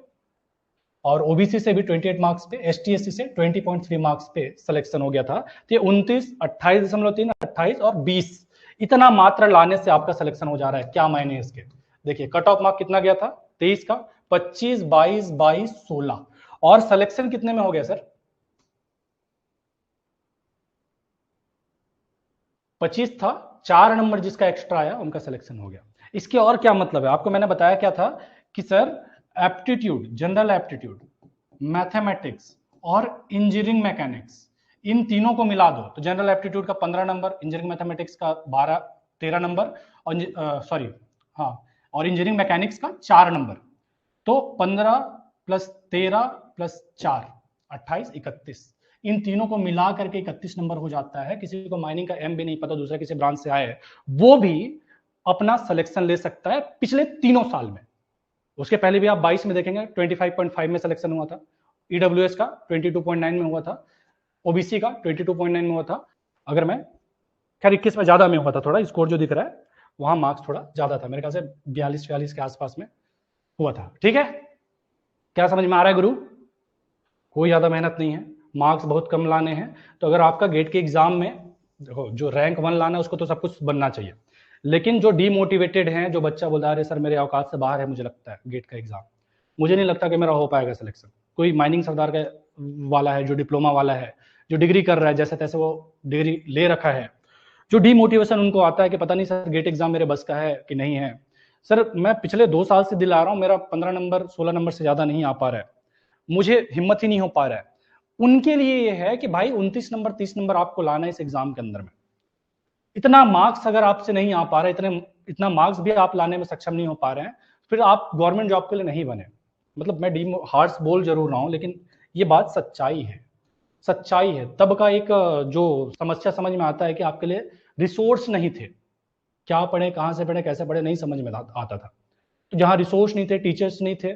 और ओबीसी से भी 28 मार्क्स पे, एसटी/एससी से 20.3 मार्क्स पे सिलेक्शन हो गया था। तो ये 29, 28.3, 28 और 20 इतना मात्र लाने से आपका सिलेक्शन हो जा रहा है। क्या मायने इसके? देखिए, कट ऑफ मार्क कितना गया था 23 का, 25, 22, 22, 16, और सिलेक्शन कितने में हो गया सर? 25 था, 4 नंबर जिसका एक्स्ट्रा आया उनका सिलेक्शन हो गया। इसके और क्या मतलब है? आपको मैंने बताया क्या था कि sir aptitude, general aptitude, mathematics और इंजीनियरिंग मैकेनिक्स, इन तीनों को मिला दो तो जनरल एप्टीट्यूड का 15 नंबर, इंजीनियरिंग मैथमेटिक्स का 13 नंबर, और सॉरी हाँ, और इंजीनियरिंग मैकेनिक्स का 4 नंबर, तो 15 प्लस 13 प्लस 4, 28, 31, इन तीनों को मिला करके 31 नंबर हो जाता है। किसी को माइनिंग का एम भी नहीं पता, दूसरा किसी ब्रांच से आए, वो भी अपना सिलेक्शन ले सकता है पिछले तीनों साल में। उसके पहले भी आप 22 में देखेंगे 25.5 में सिलेक्शन हुआ था, ईडब्ल्यूएस का 22.9 में हुआ था, ओबीसी का 22.9 में हुआ था, अगर मैं खैर 21 में ज्यादा में हुआ था, थोड़ा स्कोर जो दिख रहा है वहां मार्क्स थोड़ा ज्यादा था, मेरे ख्याल से 42-44 के आसपास में हुआ था। ठीक है, क्या समझ में आ रहा है गुरु? कोई ज्यादा मेहनत नहीं है, मार्क्स बहुत कम लाने हैं। तो अगर आपका गेट के एग्जाम में देखो, जो रैंक 1 लाना है उसको तो सब कुछ बनना चाहिए, लेकिन जो डीमोटिवेटेड हैं, जो बच्चा बोल रहा है सर मेरे औकात से बाहर है, मुझे लगता है गेट का एग्जाम, मुझे नहीं लगता कि मेरा हो पाएगा सिलेक्शन। कोई माइनिंग सरदार का वाला है, जो डिप्लोमा वाला है, जो डिग्री कर रहा है, जैसे तैसे वो डिग्री ले रखा है, जो डीमोटिवेशन उनको आता है कि पता नहीं सर गेट एग्जाम मेरे बस का है कि नहीं है। सर मैं पिछले 2 साल से दिला रहा हूँ, मेरा 15 नंबर 16 नंबर से ज्यादा नहीं आ पा रहा है, मुझे हिम्मत ही नहीं हो पा रहा है। उनके लिए ये है कि भाई 29 नंबर 30 नंबर आपको लाना है इस एग्जाम के अंदर में। इतना मार्क्स अगर आपसे नहीं आ पा रहा है, इतना मार्क्स भी आप लाने में सक्षम नहीं हो पा रहे हैं, फिर आप गवर्नमेंट जॉब के लिए नहीं बने। मतलब मैं हार्श बोल जरूर रहा हूं, लेकिन ये बात सच्चाई है, सच्चाई है। तब का एक जो समस्या समझ में आता है कि आपके लिए रिसोर्स नहीं थे, क्या पढ़े, कहां से पढ़े, कैसे पढ़े, नहीं समझ में आता था। तो जहां रिसोर्स नहीं थे, टीचर्स नहीं थे,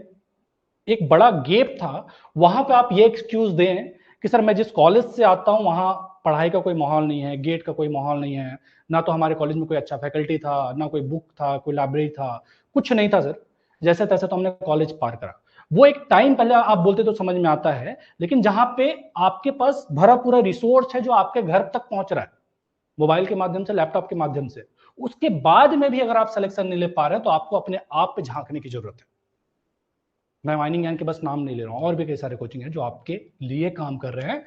एक बड़ा गैप था, वहां पे आप ये एक्सक्यूज दें कि सर मैं जिस कॉलेज से आता हूं वहां पढ़ाई का कोई माहौल नहीं है, गेट का कोई माहौल नहीं है, ना तो हमारे कॉलेज में कोई अच्छा फैकल्टी था, ना कोई बुक था, कोई लाइब्रेरी था, कुछ नहीं था सर, जैसे तैसे तो हमने कॉलेज पार करा। वो एक टाइम पहले आप बोलते तो समझ में आता है, लेकिन जहां पे आपके पास भरा पूरा रिसोर्स है जो आपके घर तक पहुंच रहा है, मोबाइल के माध्यम से, लैपटॉप के माध्यम से, उसके बाद में भी अगर आप सिलेक्शन नहीं ले पा रहे हैं तो आपको अपने आप पे झांकने की जरूरत है। मैं माइनिंग ज्ञान के बस नाम नहीं ले रहा हूं, और भी कई सारे कोचिंग हैं जो आपके लिए काम कर रहे हैं,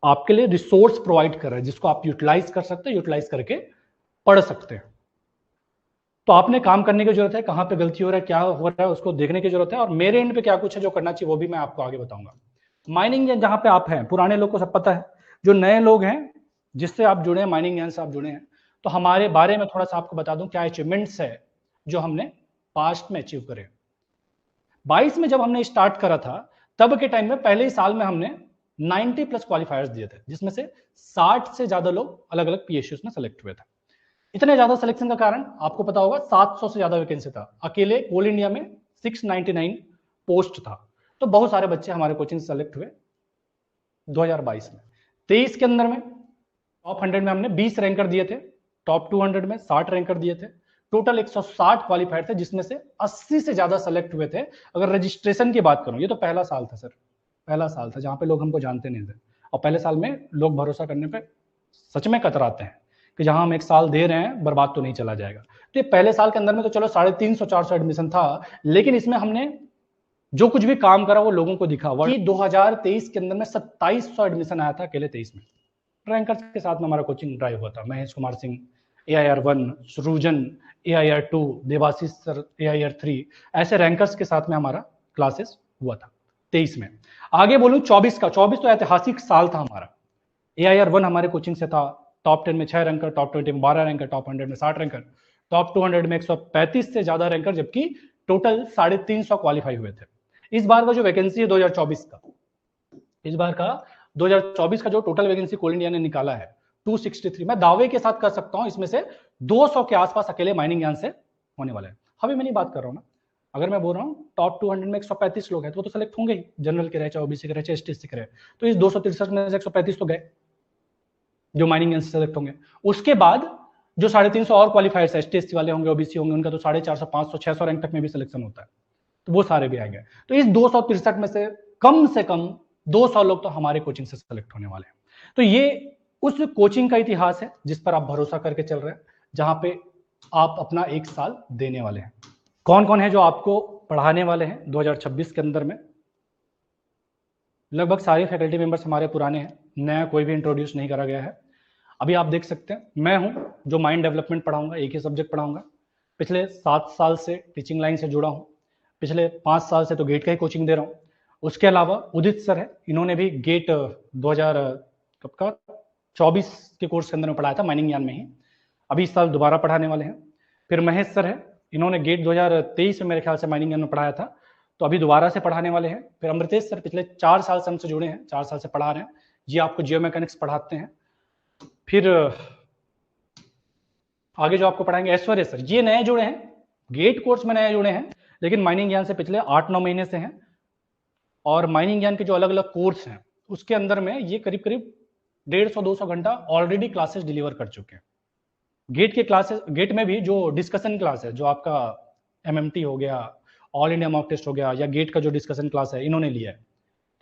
आपके लिए रिसोर्स प्रोवाइड कर रहे हैं, जिसको आप यूटिलाइज कर सकते हैं, यूटिलाइज करके पढ़ सकते हैं। तो आपने काम करने की जरूरत है, कहां पे गलती हो रहा है, क्या हो रहा है, उसको देखने की जरूरत है, और मेरे एंड पे क्या कुछ है जो करना चाहिए वो भी मैं आपको आगे बताऊंगा। माइनिंग जहां पे आप हैं, पुराने लोग को सब पता है, जो नए लोग हैं जिससे आप जुड़े हैं, माइनिंग ज्ञान से आप जुड़े हैं, तो हमारे बारे में थोड़ा सा आपको बता दूं क्या अचीवमेंट्स है जो हमने पास्ट में अचीव करे। 22 में जब हमने स्टार्ट करा था, तब के टाइम में पहले ही साल में हमने 90 प्लस क्वालिफायर्स दिए थे, जिसमें से 60 से ज्यादा लोग अलग अलग पीएसयूज में सेलेक्ट हुए थे। इतने ज्यादा सिलेक्शन का कारण आपको पता होगा, 700 से ज्यादा वैकेंसी था, अकेले कोल इंडिया में 699 पोस्ट था। तो बहुत सारे बच्चे हमारे कोचिंग से सेलेक्ट हुए 2022 में। 23 के अंदर में टॉप 100 में हमने 20 रैंकर दिए थे, टॉप 200 में 60 रैंकर दिए थे, टोटल 160 क्वालिफाइड थे, जिसमें से 80 से ज्यादा सेलेक्ट हुए थे। अगर रजिस्ट्रेशन की बात करूं, ये तो पहला साल था सर, पहला साल था जहां पे लोग हमको जानते नहीं थे, और पहले साल में लोग भरोसा करने पे सच में कतराते हैं कि जहां हम 1 साल दे रहे हैं बर्बाद तो नहीं चला जाएगा। तो ये पहले साल के अंदर में तो चलो 350-400 एडमिशन था, लेकिन इसमें हमने जो कुछ भी काम करा वो लोगों को दिखा। कि 2023 के अंदर में 2700 एडमिशन आया था अकेले 23 में। रैंकर्स के साथ में हमारा कोचिंग ड्राइव हुआ था। महेश कुमार सिंह AIR1, सृजन AIR2, देवाशीष सर AIR3, ऐसे रैंकर्स के साथ में हमारा क्लासेस हुआ था 23 में। आगे बोलूं 24 का, 24 तो ऐतिहासिक साल था हमारा। AIR1 हमारे कोचिंग से था, टॉप 10 में 6 रैंकर, टॉप 20 में 12 रैंकर, टॉप 100 में 60 रैंकर, टॉप 200 में 135 से ज्यादा रैंकर, जबकि टोटल 350 क्वालिफाई हुए थे। इस बार का जो वैकेंसी है 2024 का, इस बार का 2024 का जो टोटल वैकेंसी कोल इंडिया ने निकाला है 263, मैं दावे के साथ कर सकता हूं इसमें से 200 के आसपास अकेले माइनिंग ज्ञान से होने वाले हैं। अभी मैं नहीं बात कर रहा हूं ना, अगर मैं बोल रहा हूं टॉप 200 में 135 लोग हैं तो वो तो सेलेक्ट होंगे ही, जनरल के रहे, चाहे ओबीसी के रहे, चाहे एसटी के रहे। तो इस 263 में से 135 तो गए जो माइनिंग ज्ञान से सेलेक्ट होंगे। उसके बाद जो 350 और क्वालिफायर्स एसटी वाले होंगे, ओबीसी होंगे, उनका तो 450, 500, 600 रैंक तक में भी सिलेक्शन होता है, तो वो सारे भी आएंगे। तो इस 263 में से कम 200 लोग तो हमारे कोचिंग से सेलेक्ट होने वाले हैं। तो ये उस कोचिंग का इतिहास है जिस पर आप भरोसा करके चल रहे हैं, जहां पे आप अपना 1 साल देने वाले हैं। कौन कौन है जो आपको पढ़ाने वाले हैं 2026 के अंदर में? लगभग सारे फैकल्टी मेंबर्स हमारे पुराने हैं, नया कोई भी इंट्रोड्यूस नहीं करा गया है। अभी आप देख सकते हैं मैं हूं जो माइंड डेवलपमेंट पढ़ाऊंगा, एक ही सब्जेक्ट पढ़ाऊंगा। पिछले 7 साल से टीचिंग लाइन से जुड़ा हूं, पिछले 5 साल से तो गेट का ही कोचिंग दे रहा हूं। उसके अलावा उदित सर है, इन्होंने भी गेट 2024 के कोर्स के अंदर में पढ़ाया था माइनिंग ज्ञान में ही, अभी इस साल दोबारा पढ़ाने वाले हैं। फिर महेश सर है, इन्होंने गेट 2023 में मेरे ख्याल से माइनिंग ज्ञान में पढ़ाया था, तो अभी दोबारा से पढ़ाने वाले हैं। फिर अमृतेश सर पिछले 4 साल से हमसे जुड़े हैं, 4 साल से पढ़ा रहे हैं, ये आपको जियो मैकेनिक्स पढ़ाते हैं। फिर आगे जो आपको पढ़ाएंगे ऐश्वर्य सर, ये नए जुड़े हैं, गेट कोर्स में नए जुड़े हैं, लेकिन माइनिंग ज्ञान से पिछले 8-9 महीने से हैं। और माइनिंग ज्ञान के जो अलग अलग कोर्स हैं उसके अंदर में ये करीब करीब 150-200 घंटा ऑलरेडी क्लासेस डिलीवर कर चुके हैं। गेट के क्लासेस, गेट में भी जो डिस्कशन क्लास है, जो आपका MMT हो गया, ऑल इंडिया मॉक टेस्ट हो गया, या गेट का जो डिस्कशन क्लास है इन्होंने लिया है।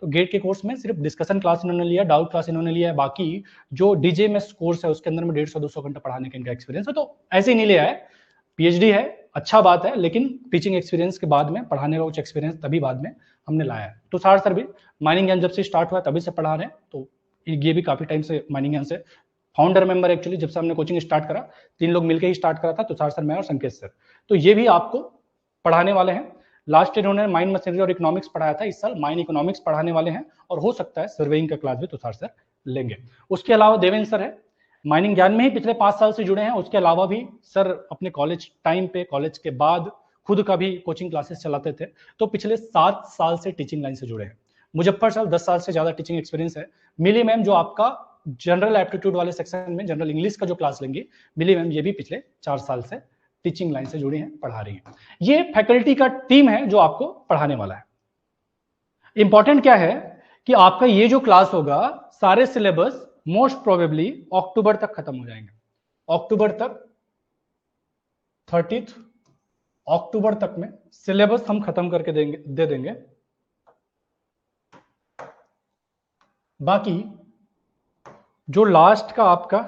तो गेट के कोर्स में सिर्फ डिस्कशन क्लास इन्होंने लिया, डाउट क्लास इन्होंने लिया है, बाकी जो DJMS कोर्स है उसके अंदर में 150-200 घंटा पढ़ाने का इनका एक्सपीरियंस है। तो ऐसे ही नहीं लिया है, PhD है, अच्छा बात है, लेकिन टीचिंग एक्सपीरियंस के बाद में, पढ़ाने का कुछ एक्सपीरियंस तभी बाद में हमने लाया है। तो सार सर भी माइनिंग ज्ञान जब से स्टार्ट हुआ तभी से पढ़ा रहे हैं, तो ये भी काफी टाइम से माइनिंग ज्ञान से फाउंडर मेंबर। एक्चुअली जब से हमने कोचिंग स्टार्ट करा 3 लोग मिलकर ही स्टार्ट करा था, तुषार सर, मैं और संकेत सर, तो ये भी आपको पढ़ाने वाले हैं। लास्ट ईयर उन्होंने माइन मशीनरी और इकोनॉमिक्स पढ़ाया था, इस साल माइन इकोनॉमिक्स पढ़ाने वाले हैं, और हो सकता है सर्वेइंग का क्लास भी तुषार सर लेंगे। उसके अलावा देवेंद्र सर है, माइनिंग ज्ञान में ही पिछले 5 साल से जुड़े हैं। उसके अलावा भी सर अपने कॉलेज टाइम पे, कॉलेज के बाद खुद का भी कोचिंग क्लासेस चलाते थे, तो पिछले 7 साल से टीचिंग लाइन से जुड़े हैं। मुजफ्फर सर 10 साल से ज्यादा टीचिंग एक्सपीरियंस है। मिली मैम जो आपका जनरल एप्टीट्यूड वाले सेक्शन में जनरल इंग्लिश का जो क्लास लेंगी, मिली मैम, ये भी पिछले 4 साल से टीचिंग लाइन से जुड़ी हैं, पढ़ा रही हैं। ये फैकल्टी का टीम है जो आपको पढ़ाने वाला है। इंपॉर्टेंट क्या है कि आपका ये जो क्लास होगा, सारे सिलेबस मोस्ट प्रोबेबली अक्टूबर तक खत्म हो जाएंगे। अक्टूबर तक, 30 अक्टूबर तक में सिलेबस हम खत्म करके दे देंगे। बाकी जो लास्ट का आपका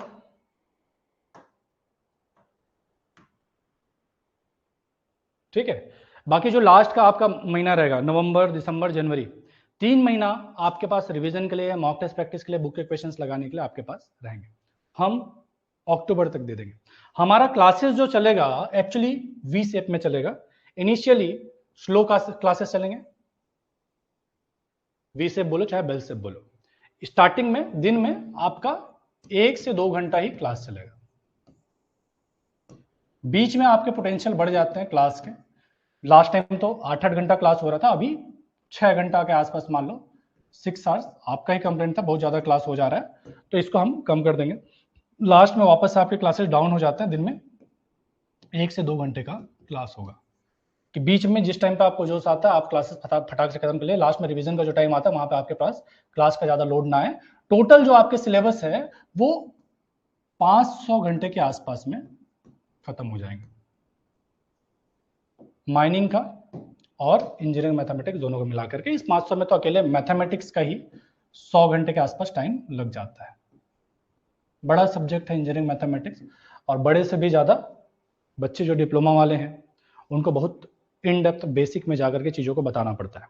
ठीक है, बाकी जो लास्ट का आपका महीना रहेगा, नवंबर, दिसंबर, जनवरी, 3 महीना आपके पास रिवीजन के लिए, मॉक टेस्ट प्रैक्टिस के लिए, बुक के क्वेश्चंस लगाने के लिए आपके पास रहेंगे। हम अक्टूबर तक दे देंगे। हमारा क्लासेस जो चलेगा एक्चुअली वी शेप में चलेगा। इनिशियली स्लो क्लासेस चलेंगे, वी शेप बोलो चाहे बेल शेप बोलो। स्टार्टिंग में दिन में आपका 1 से 2 घंटा ही क्लास चलेगा। बीच में आपके पोटेंशियल बढ़ जाते हैं क्लास के। लास्ट टाइम तो 8-8 घंटा क्लास हो रहा था, अभी 6 घंटा के आसपास मान लो, 6 आवर्स आपका ही कंप्लेंट था, बहुत ज्यादा क्लास हो जा रहा है, तो इसको हम कम कर देंगे। लास्ट में वापस आपके क्लासेस डाउन हो जाते हैं, दिन में 1 से 2 घंटे का क्लास होगा, कि बीच में जिस टाइम पे आपको जोश आता है आप क्लासेस फटाक से खत्म कर ले। लास्ट में रिवीजन का जो टाइम आता है वहां पे आपके पास क्लास का ज्यादा लोड ना आए। टोटल जो आपके सिलेबस है वो 500 घंटे के आसपास में खत्म हो जाएंगे, माइनिंग का और इंजीनियरिंग मैथमेटिक्स दोनों को मिलाकर के। इस 500 में तो अकेले मैथमेटिक्स का ही 100 घंटे के आसपास टाइम लग जाता है। बड़ा सब्जेक्ट है इंजीनियरिंग मैथमेटिक्स, और बड़े से भी ज़्यादा बच्चे जो डिप्लोमा वाले हैं उनको बहुत इन डेप्थ बेसिक में जाकर के चीज़ों को बताना पड़ता है।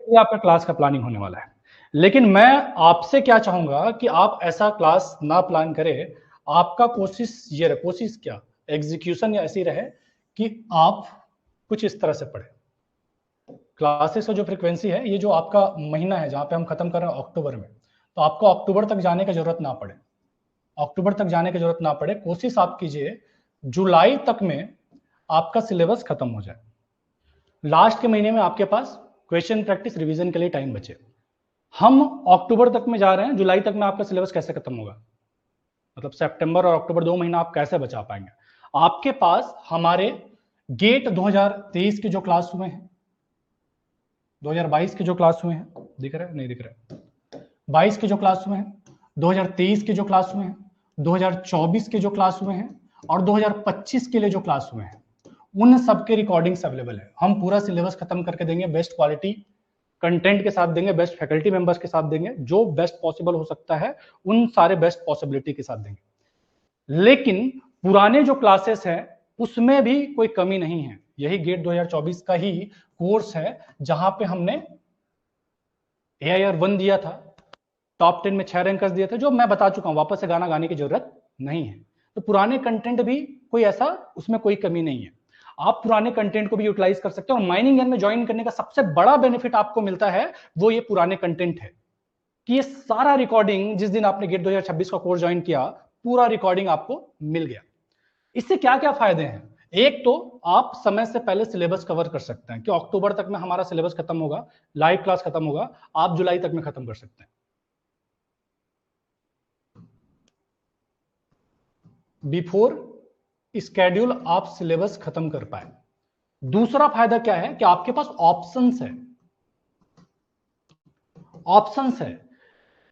ये आपका क्लास का प्लानिंग होने वाला है, लेकिन मैं आपसे क्या चाहूंगा कि आप ऐसा क्लास ना प्लान करें। आपका कोशिश ये रहे, कोशिश क्या, एग्जीक्यूशन या ऐसी रहे कि आप कुछ इस तरह से पढ़े। क्लासेस का जो फ्रीक्वेंसी है, ये जो आपका महीना है जहां पे हम खत्म कर रहे हैं अक्टूबर में, तो आपको अक्टूबर तक जाने की जरूरत ना पड़े, अक्टूबर तक जाने की जरूरत ना पड़े। कोशिश आप कीजिए जुलाई तक में आपका सिलेबस खत्म हो जाए, लास्ट के महीने में आपके पास क्वेश्चन प्रैक्टिस रिवीजन के लिए टाइम बचे। हम अक्टूबर तक में जा रहे हैं, जुलाई तक में आपका सिलेबस कैसे खत्म होगा? मतलब सितंबर और अक्टूबर 2 महीना आप कैसे बचा पाएंगे? आपके पास हमारे गेट 2023 के जो क्लास हुए हैं, 2022 के जो क्लास हुए हैं, दिख रहा है नहीं दिख रहा है, 22 के जो क्लास हुए हैं, 2023 के जो क्लास हुए हैं, 2024 के जो क्लास हुए हैं, और 2025 के लिए जो क्लास हुए हैं, उन सबके रिकॉर्डिंग्स अवेलेबल है। हम पूरा सिलेबस खत्म करके देंगे, बेस्ट क्वालिटी कंटेंट के साथ देंगे, बेस्ट फैकल्टी मेंबर्स के साथ देंगे, जो बेस्ट पॉसिबल हो सकता है उन सारे बेस्ट पॉसिबिलिटी के साथ देंगे। लेकिन पुराने जो क्लासेस हैं उसमें भी कोई कमी नहीं है। यही गेट 2024 का ही कोर्स है जहां पे हमने AIR 1 दिया था, टॉप 10 में 6 रैंकर्स दिए थे, जो मैं बता चुका हूं, वापस से गाना गाने की जरूरत नहीं है। तो पुराने कंटेंट भी कोई ऐसा, उसमें कोई कमी नहीं है, आप पुराने कंटेंट को भी यूटिलाइज कर सकते हो। और माइनिंग ज्ञान में ज्वाइन करने का सबसे बड़ा बेनिफिट आपको मिलता है वो ये पुराने कंटेंट है कि ये सारा रिकॉर्डिंग जिस दिन आपने गेट 2026 का कोर्स ज्वाइन किया, पूरा रिकॉर्डिंग आपको मिल गया। इससे क्या क्या फायदे हैं? एक तो आप समय से पहले सिलेबस कवर कर सकते हैं कि अक्टूबर तक में हमारा सिलेबस खत्म होगा, लाइव क्लास खत्म होगा, आप जुलाई तक में खत्म कर सकते हैं। बिफोर स्केड्यूल आप सिलेबस खत्म कर पाए। दूसरा फायदा क्या है कि आपके पास ऑप्शंस है, ऑप्शंस है।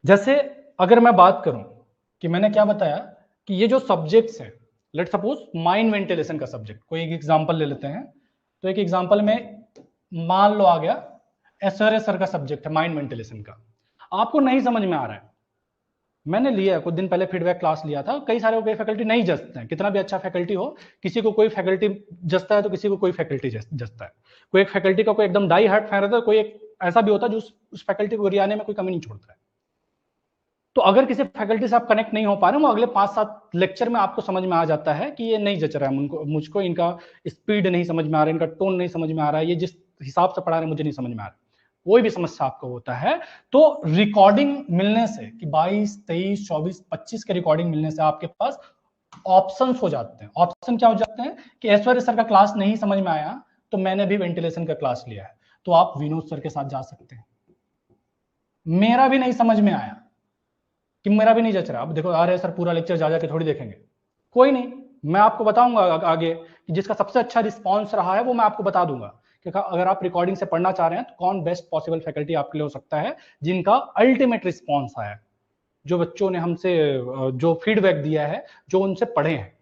जैसे अगर मैं बात करूं कि मैंने क्या बताया कि ये जो सब्जेक्ट्स हैं, लेट सपोज माइंड वेंटिलेशन का सब्जेक्ट, कोई एक एग्जांपल ले लेते हैं। तो एक एग्जांपल में मान लो आ गया ऐश्वर्य सर का सब्जेक्ट है माइंड वेंटिलेशन का, आपको नहीं समझ में आ रहा है। मैंने लिया कुछ दिन पहले फीडबैक क्लास लिया था, कई सारे कोई फैकल्टी नहीं जचते हैं, कितना भी अच्छा फैकल्टी हो, किसी को कोई फैकल्टी जचता है तो किसी को कोई फैकल्टी जचता है। कोई एक फैकल्टी का कोई एकदम डाई हार्ट फैन रहता है, कोई एक ऐसा भी होता है जो उस फैकल्टी को रियाने में कोई कमी नहीं छोड़ता है। तो अगर किसी फैकल्टी से आप कनेक्ट नहीं हो पा रहे हो, अगले 5-7 लेक्चर में आपको समझ में आ जाता है कि ये नहीं जच रहा है मुझको, इनका स्पीड नहीं समझ में आ रहा है, इनका टोन नहीं समझ में आ रहा है, ये जिस हिसाब से पढ़ा रहे हैं मुझे नहीं समझ में आ रहा है, कोई भी समस्या आपको होता है, तो रिकॉर्डिंग मिलने से कि 22, 23, 24, 25 के रिकॉर्डिंग मिलने से आपके पास ऑप्शंस हो जाते हैं। ऑप्शन क्या हो जाते हैं कि ऐश्वर्य सर का क्लास नहीं समझ में आया तो मैंने भी वेंटिलेशन का क्लास लिया है, तो आप विनोद सर के साथ जा सकते हैं। मेरा भी नहीं समझ में आया कि मेरा भी नहीं जच रहा, अब देखो अरे सर पूरा लेक्चर जा जाके थोड़ी देखेंगे, कोई नहीं, मैं आपको बताऊंगा आगे कि जिसका सबसे अच्छा रिस्पॉन्स रहा है वो मैं आपको बता दूंगा कि अगर आप रिकॉर्डिंग से पढ़ना चाह रहे हैं तो कौन बेस्ट पॉसिबल फैकल्टी आपके लिए हो सकता है जिनका अल्टीमेट रिस्पॉन्स आया, जो बच्चों ने हमसे जो फीडबैक दिया है, जो उनसे पढ़े हैं,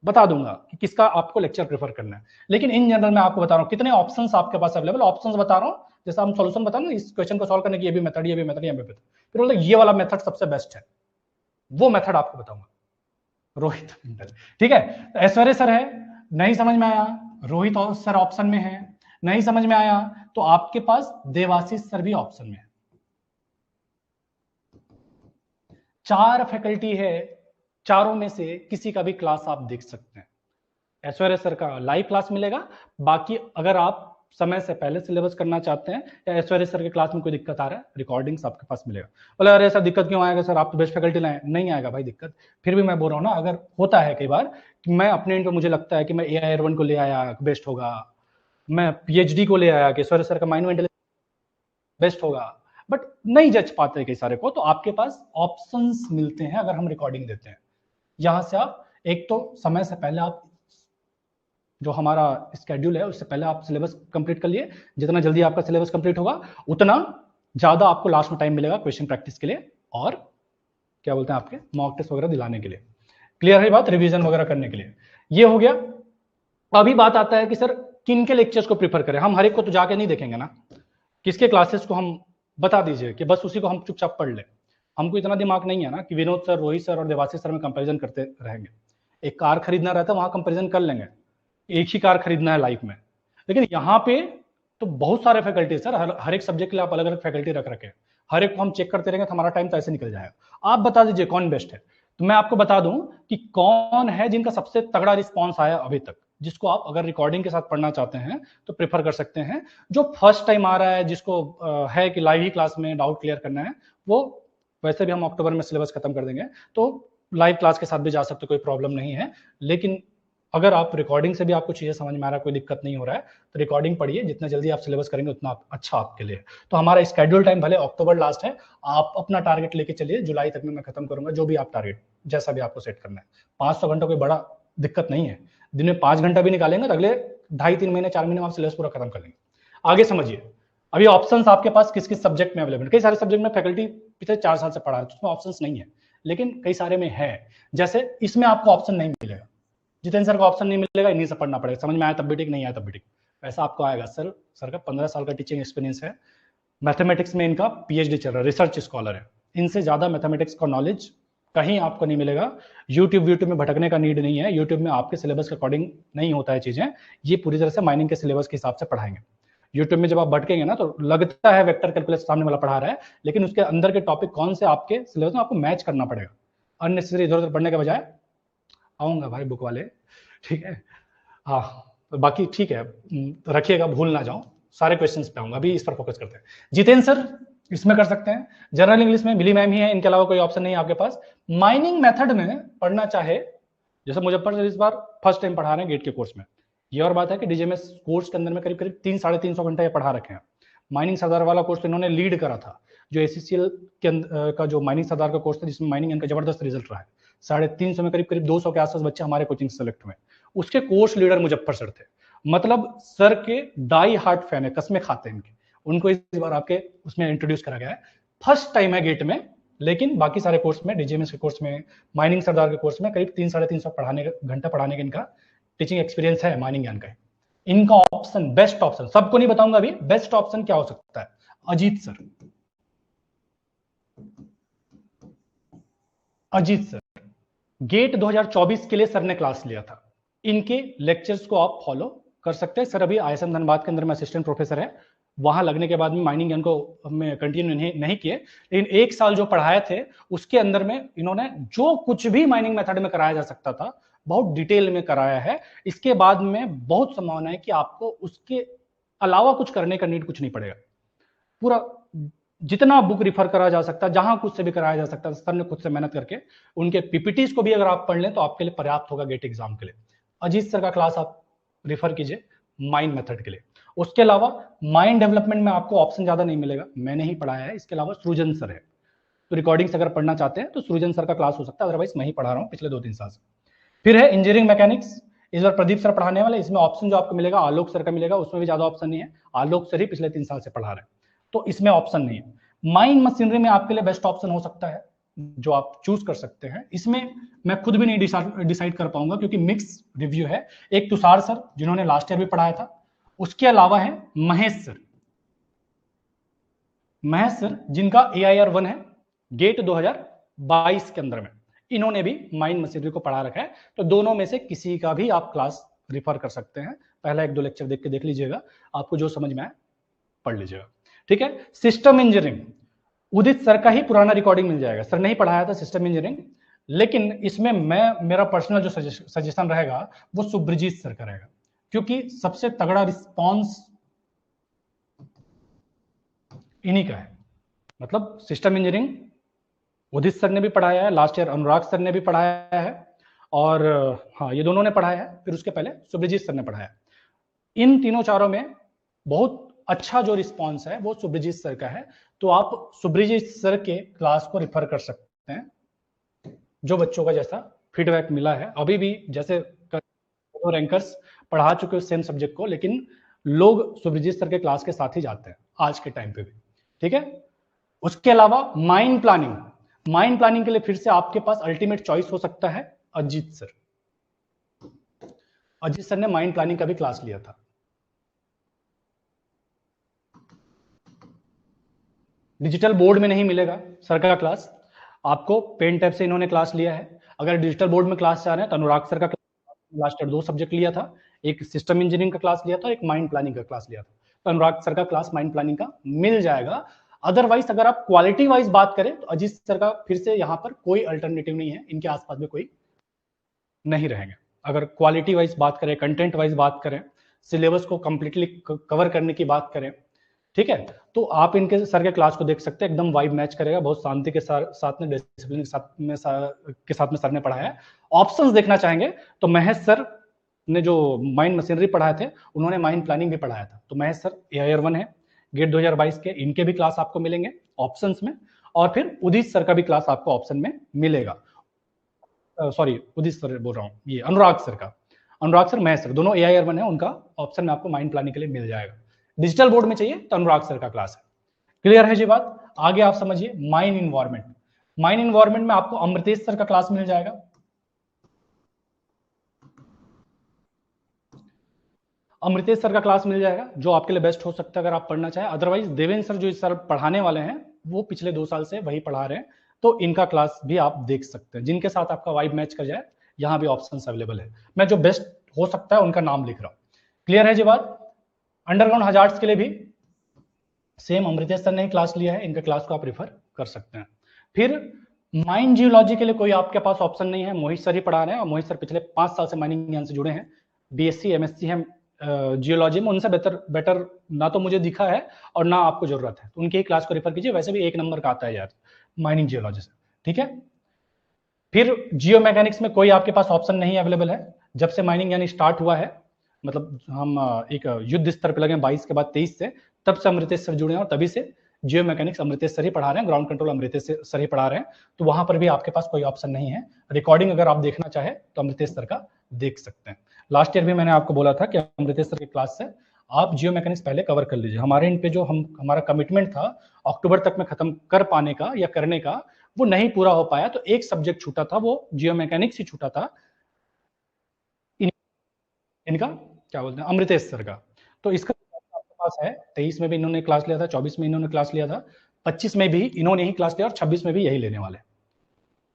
बता दूंगा कि किसका आपको लेक्चर प्रेफर करना है। लेकिन इन जनरल मैं आपको बता रहा हूँ कितने ऑप्शंस आपके पास अवेलेबल, ऑप्शंस बता रहा हूँ, जैसा हम सॉल्यूशन बता रहे हैं, इस क्वेश्चन को सॉल्व करने की ये भी मेथड, ये भी मेथड, ये भी मेथड, फिर बोलते ये वाला मेथड सबसे बेस्ट है, वो मेथड आपको बताऊंगा। रोहित मंडल, ठीक है, ऐश्वर्य सर है, नहीं समझ में आया, रोहित सर ऑप्शन में है, नहीं समझ में आया तो आपके पास देवाशीष सर भी ऑप्शन में है। 4 फैकल्टी है, चारों में से किसी का भी क्लास आप देख सकते हैं। ऐश्वर्य सर का लाइव क्लास मिलेगा, बाकी अगर आप समय से पहले सिलेबस करना चाहते हैं या ऐश्वर्य सर के क्लास में कोई दिक्कत आ रहा है, रिकॉर्डिंग्स आपके पास मिलेगा। बोले अरे सर दिक्कत क्यों आएगा सर, आप तो बेस्ट फैकल्टी लाए, नहीं आएगा भाई दिक्कत। फिर भी मैं बोल रहा हूँ ना, अगर होता है कई बार कि मैं अपने एंड पे मुझे लगता है कि मैं AIR 1 को ले आया बेस्ट होगा, मैं PhD को ले आया कि ऐश्वर्य सर का माइंड वेंटिलेशन बेस्ट होगा, बट नहीं जज पाते कई सारे को, तो आपके पास ऑप्शंस मिलते हैं अगर हम रिकॉर्डिंग देते हैं। यहां से आप एक तो समय से पहले आप जो हमारा स्केड्यूल है उससे पहले आप सिलेबस कंप्लीट कर लिए, जितना जल्दी आपका सिलेबस कंप्लीट होगा उतना ज्यादा आपको लास्ट में टाइम मिलेगा क्वेश्चन प्रैक्टिस के लिए और क्या बोलते हैं आपके मॉक टेस्ट वगैरह दिलाने के लिए। क्लियर है बात, रिवीजन वगैरह करने के लिए। ये हो गया। अभी बात आता है कि सर किन के लेक्चर्स को प्रीफर करें, हम हर एक को तो जाके नहीं देखेंगे ना, किसके क्लासेस को हम बता दीजिए कि बस उसी को हम चुपचाप पढ़ लें। हमको इतना दिमाग नहीं है ना कि विनोद सर, रोहित सर और देवाशीष सर में कंपैरिजन करते रहेंगे। एक कार खरीदना रहता है, वहां कंपैरिजन कर लेंगे, एक ही कार खरीदना है लाइफ में। लेकिन यहाँ पे तो बहुत सारे फैकल्टी सर, हर एक सब्जेक्ट के लिए आप अलग अलग फैकल्टी रख रखे हैं, हर एक को हम चेक करते रहेंगे तो हमारा टाइम तो ऐसे निकल जाएगा। आप बता दीजिए कौन बेस्ट है। तो मैं आपको बता दूं कि कौन है जिनका सबसे तगड़ा रिस्पॉन्स आया अभी तक, जिसको आप अगर रिकॉर्डिंग के साथ पढ़ना चाहते हैं तो प्रेफर कर सकते हैं। जो फर्स्ट टाइम आ रहा है, जिसको है कि लाइव ही क्लास में डाउट क्लियर करना है, वो वैसे भी हम अक्टूबर में सिलेबस खत्म कर देंगे, तो लाइव क्लास के साथ भी जा सकते, कोई प्रॉब्लम नहीं है। लेकिन अगर आप रिकॉर्डिंग से भी आपको चीजें समझ में आ रहा है, कोई दिक्कत नहीं हो रहा है, तो रिकॉर्डिंग पढ़िए, जितना जल्दी आप सिलेबस करेंगे उतना अच्छा आपके लिए। तो हमारा स्केड्यूल टाइम भले अक्टूबर लास्ट है, आप अपना टारगेट लेके चलिए, जुलाई तक में मैं खत्म करूंगा, जो भी आप टारगेट जैसा भी आपको सेट करना है। 500 घंटा कोई बड़ा दिक्कत नहीं है, दिन में 5 घंटा भी निकालेंगे तो अगले 2.5-3 महीने 4 महीने में आप सिलेबस पूरा खत्म कर लेंगे। आगे समझिए, अभी ऑप्शंस आपके पास किस किस सब्जेक्ट में अवेलेबल है। कई सारे सब्जेक्ट में फैकल्टी पिछले 4 साल से पढ़ा रहे हैं, उसमें ऑप्शंस नहीं है, लेकिन कई सारे में है। जैसे इसमें आपको ऑप्शन नहीं मिलेगा, जितेंद्र सर का ऑप्शन नहीं मिलेगा, इन्हीं से पढ़ना पड़ेगा, समझ में आया तब भी ठीक, नहीं आया तब भी ठीक। वैसा आपको आएगा। सर का 15 साल का टीचिंग एक्सपीरियंस है, मैथमेटिक्स में इनका पीएचडी चल रहा है, रिसर्च स्कॉलर है, इनसे ज्यादा मैथमेटिक्स का नॉलेज कहीं आपको नहीं मिलेगा। यूट्यूब में भटकने का नीड नहीं है, यूट्यूब में आपके सिलेबस के अकॉर्डिंग नहीं होता है चीजें, ये पूरी तरह से माइनिंग के सिलेबस के हिसाब से पढ़ाएंगे। यूट्यूब में जब आप भटकेंगे ना तो लगता है वेक्टर कैलकुलस सामने वाला पढ़ा रहा है, लेकिन उसके अंदर के टॉपिक कौन से आपके सिलेबस में आपको मैच करना पड़ेगा। अननेसेसरी इधर उधर पढ़ने के बजाय, आऊंगा भाई बुक वाले, ठीक है, हाँ, तो बाकी ठीक है, रखिएगा, भूल ना जाऊं, सारे क्वेश्चंस पे आऊंगा, अभी इस पर फोकस करते हैं। जितेंद्र सर इसमें कर सकते हैं, जनरल इंग्लिश में मिली मैम ही है, इनके अलावा कोई ऑप्शन नहीं है आपके पास। माइनिंग मेथड में पढ़ना चाहे, जैसे मुजफ्फर सर इस बार फर्स्ट टाइम पढ़ा रहे हैं गेट के कोर्स में, ये और बात है कि डीजीएमएस कोर्स के अंदर में करीब करीब 300-350 घंटा ये पढ़ा रखे हैं। माइनिंग सरदार वाला कोर्स तो इन्होंने लीड करा था, जो एसीसीएल के का जो माइनिंग सरदार का कोर्स था, जिसमें माइनिंग इनका जबरदस्त रिजल्ट रहा है, 350 में करीब करीब 200 के आसपास बच्चे हमारे कोचिंग से सेलेक्ट हुए, उसके कोर्स लीडर मुजफ्फर सर थे। मतलब सर के डाई हार्ट फैन है, कसमें खाते हैं इनके, उनको इस बार आपके उसमें इंट्रोड्यूस करा गया है। फर्स्ट टाइम है गेट में, लेकिन बाकी सारे कोर्स में, डीजीएमएस के कोर्स में, माइनिंग सरदार के कोर्स में करीब 300-350 घंटा पढ़ाने का इनका टीचिंग एक्सपीरियंस है माइनिंग ज्ञान का। इनका ऑप्शन, बेस्ट ऑप्शन, सबको नहीं बताऊंगा अभी, बेस्ट ऑप्शन क्या हो सकता है, Ajit sir. Ajit sir GATE 2024 के लिए सर ने क्लास लिया था, इनके लेक्चर्स को आप फॉलो कर सकते हैं। सर अभी आईएसएम धनबाद के अंदर में असिस्टेंट प्रोफेसर है, वहां लगने के बाद में माइनिंग ज्ञान को हमने कंटिन्यू नहीं किए, लेकिन 1 साल जो पढ़ाए थे उसके अंदर में इन्होंने जो कुछ भी माइनिंग मेथड में कराया जा सकता था बहुत डिटेल में कराया है। इसके बाद में बहुत संभावना है कि आपको उसके अलावा कुछ करने का नीड कुछ नहीं पड़ेगा। पूरा जितना बुक रिफर करा जा सकता है, जहां कुछ से भी कराया जा सकता है, सर ने खुद से मेहनत करके उनके पीपीटीज को भी अगर आप पढ़ लें तो आपके लिए पर्याप्त होगा गेट एग्जाम के लिए। अजीत सर का क्लास आप रिफर कीजिए माइंड मेथड के लिए। उसके अलावा माइंड डेवलपमेंट में आपको ऑप्शन ज्यादा नहीं मिलेगा, मैंने ही पढ़ाया है। इसके अलावा सृजन सर है, तो रिकॉर्डिंग्स अगर पढ़ना चाहते हैं तो सृजन सर का क्लास हो सकता है, अदरवाइज मैं ही पढ़ा रहा हूँ पिछले 2-3 साल से। फिर है इंजीनियरिंग मैकेनिक्स, इस बार प्रदीप सर पढ़ाने वाले, इसमें ऑप्शन जो आपको मिलेगा आलोक सर का मिलेगा, उसमें भी ज्यादा ऑप्शन नहीं है, आलोक सर ही पिछले 3 साल से पढ़ा रहे हैं, तो इसमें ऑप्शन नहीं है। माइंड मशीनरी में आपके लिए बेस्ट ऑप्शन हो सकता है, जो आप चूज कर सकते हैं। इसमें मैं खुद भी नहीं डिसाइड कर पाऊंगा क्योंकि मिक्स रिव्यू है। एक तुषार सर जिन्होंने लास्ट ईयर भी पढ़ाया था, उसके अलावा है महेश सर, जिनका AIR 1 है गेट 2022 के अंदर में, इन्होंने भी माइंड मशीनरी को पढ़ा रखा है। तो दोनों में से किसी का भी आप क्लास रिफर कर सकते हैं, पहला 1-2 लेक्चर देख लीजिएगा, आपको जो समझ में आए पढ़ लीजिएगा, ठीक है। सिस्टम इंजीनियरिंग उदित सर का ही पुराना रिकॉर्डिंग मिल जाएगा, सर नहीं पढ़ाया था सिस्टम इंजीनियरिंग, लेकिन इसमें मेरा पर्सनल जो सजेशन रहेगा वो सुब्रजीत सर का रहेगा, क्योंकि सबसे तगड़ा रिस्पॉन्स इन्हीं का है। मतलब सिस्टम इंजीनियरिंग उदित सर ने भी पढ़ाया है, लास्ट ईयर अनुराग सर ने भी पढ़ाया है, और हाँ ये दोनों ने पढ़ाया है, फिर उसके पहले सुब्रजीत सर ने पढ़ाया। इन तीनों चारों में बहुत अच्छा जो रिस्पॉन्स है वो सुब्रजीत सर का है, तो आप सुब्रजीत सर के क्लास को रिफर कर सकते हैं। जो बच्चों का जैसा फीडबैक मिला है, अभी भी जैसे रैंकर्स पढ़ा चुके हैं सेम सब्जेक्ट को, लेकिन लोग सुब्रजीत सर के क्लास के साथ ही जाते हैं आज के टाइम पे भी, ठीक है। उसके अलावा माइंड प्लानिंग के लिए फिर से आपके पास अल्टीमेट चॉइस हो सकता है अजीत सर। अजीत सर ने माइंड प्लानिंग का भी क्लास लिया था। डिजिटल बोर्ड में नहीं मिलेगा सर का क्लास, आपको पेन टैब से इन्होंने क्लास लिया है। अगर डिजिटल बोर्ड में क्लास चाह रहे हैं तो अनुराग सर का लास्ट ईयर 2 सब्जेक्ट लिया था, एक सिस्टम इंजीनियरिंग का क्लास लिया था, एक माइंड प्लानिंग का क्लास लिया था। तो अनुराग सर का क्लास माइंड प्लानिंग का मिल जाएगा। अदरवाइज अगर आप क्वालिटी वाइज बात करें तो अजीत सर का फिर से यहाँ पर कोई अल्टरनेटिव नहीं है, इनके आसपास में कोई नहीं रहेंगे। अगर क्वालिटी वाइज बात करें, कंटेंट वाइज बात करें, सिलेबस को कंप्लीटली कवर करने की बात करें, ठीक है, तो आप इनके सर के क्लास को देख सकते हैं, एकदम वाइब मैच करेगा, बहुत शांति के साथ में, डिसिप्लिन के साथ में सर ने पढ़ाया है। ऑप्शंस देखना चाहेंगे तो महेश सर ने जो माइंड मशीनरी पढ़ाए थे, उन्होंने माइंड प्लानिंग भी पढ़ाया था। तो महेश सर एआईआर 1 है, गेट 2022 के, इनके भी क्लास आपको मिलेंगे ऑप्शंस में। और फिर उदित सर का भी क्लास आपको ऑप्शन में मिलेगा। सॉरी, उदित सर बोल रहा हूँ, ये अनुराग सर का, अनुराग सर महेश सर दोनों एआईआर 1 है, उनका ऑप्शन में आपको माइंड प्लानिंग के लिए मिल जाएगा। डिजिटल बोर्ड में चाहिए तो अनुराग सर का क्लास है। क्लियर है जी बात? आगे आप समझिए माइंड इन्वायरमेंट। माइंड इन्वायरमेंट में आपको अमृतेश सर का क्लास मिल जाएगा। अमृतेश सर का क्लास मिल जाएगा, जो आपके लिए बेस्ट हो सकता है अगर आप पढ़ना चाहें। अदरवाइज देवेंद्र सर जो इस साल पढ़ाने वाले हैं, वो पिछले 2 साल से वही पढ़ा रहे हैं, तो इनका क्लास भी आप देख सकते हैं। जिनके साथ आपका वाइब मैच कर जाए, यहाँ भी ऑप्शंस अवेलेबल है। मैं जो बेस्ट हो सकता है उनका नाम लिख रहा हूँ। क्लियर है जी बात? अंडरग्राउंड हजार्ड्स के लिए भी सेम अमृतेश सर ने क्लास लिया है, इनके क्लास को आप रेफर कर सकते हैं। फिर माइंड जियोलॉजी के लिए कोई आपके पास ऑप्शन नहीं है, मोहित सर ही पढ़ा रहे हैं, और मोहित सर पिछले 5 साल से माइनिंग ज्ञान से जुड़े हैं, बीएससी एमएससी है जियोलॉजी में, उनसे बेटर ना तो मुझे दिखा है और ना आपको जरूरत है, तो उनकी ही क्लास को रेफर कीजिए। वैसे भी 1 नंबर का आता है यार माइनिंग जियोलॉजी से, ठीक है। फिर जियो मैकेनिक्स में कोई आपके पास ऑप्शन नहीं अवेलेबल है। जब से माइनिंग यानी स्टार्ट हुआ है, मतलब हम एक युद्ध स्तर पे लगे 22 के बाद 23 से, तब से अमृतेश सर जुड़े हैं, और तभी से जियो मैकेनिक्स अमृतेश सर ही पढ़ा रहे हैं, ग्राउंड कंट्रोल अमृतेश सर ही पढ़ा रहे हैं। तो वहां पर भी आपके पास कोई ऑप्शन नहीं है। रिकॉर्डिंग अगर आप देखना चाहे तो अमृतेश सर का देख सकते हैं। लास्ट ईयर भी मैंने आपको बोला था कि अमृतेश सर की क्लास से आप जियो मैकेनिक्स पहले कवर कर लीजिए। हमारे इन पे जो हमारा कमिटमेंट था अक्टूबर तक में खत्म कर पाने का या करने का, वो नहीं पूरा हो पाया, तो एक सब्जेक्ट छूटा था, वो जियो मैकेनिक्स ही छूटा था, इनका क्या बोलते हैं, अमृतेश सर का। तो इसका आपके पास है, 23 में भी इन्होंने क्लास लिया था, 24 में इन्होंने क्लास लिया था, 25 में भी इन्होंने ही क्लास लिया, और 26 में भी यही लेने वाले,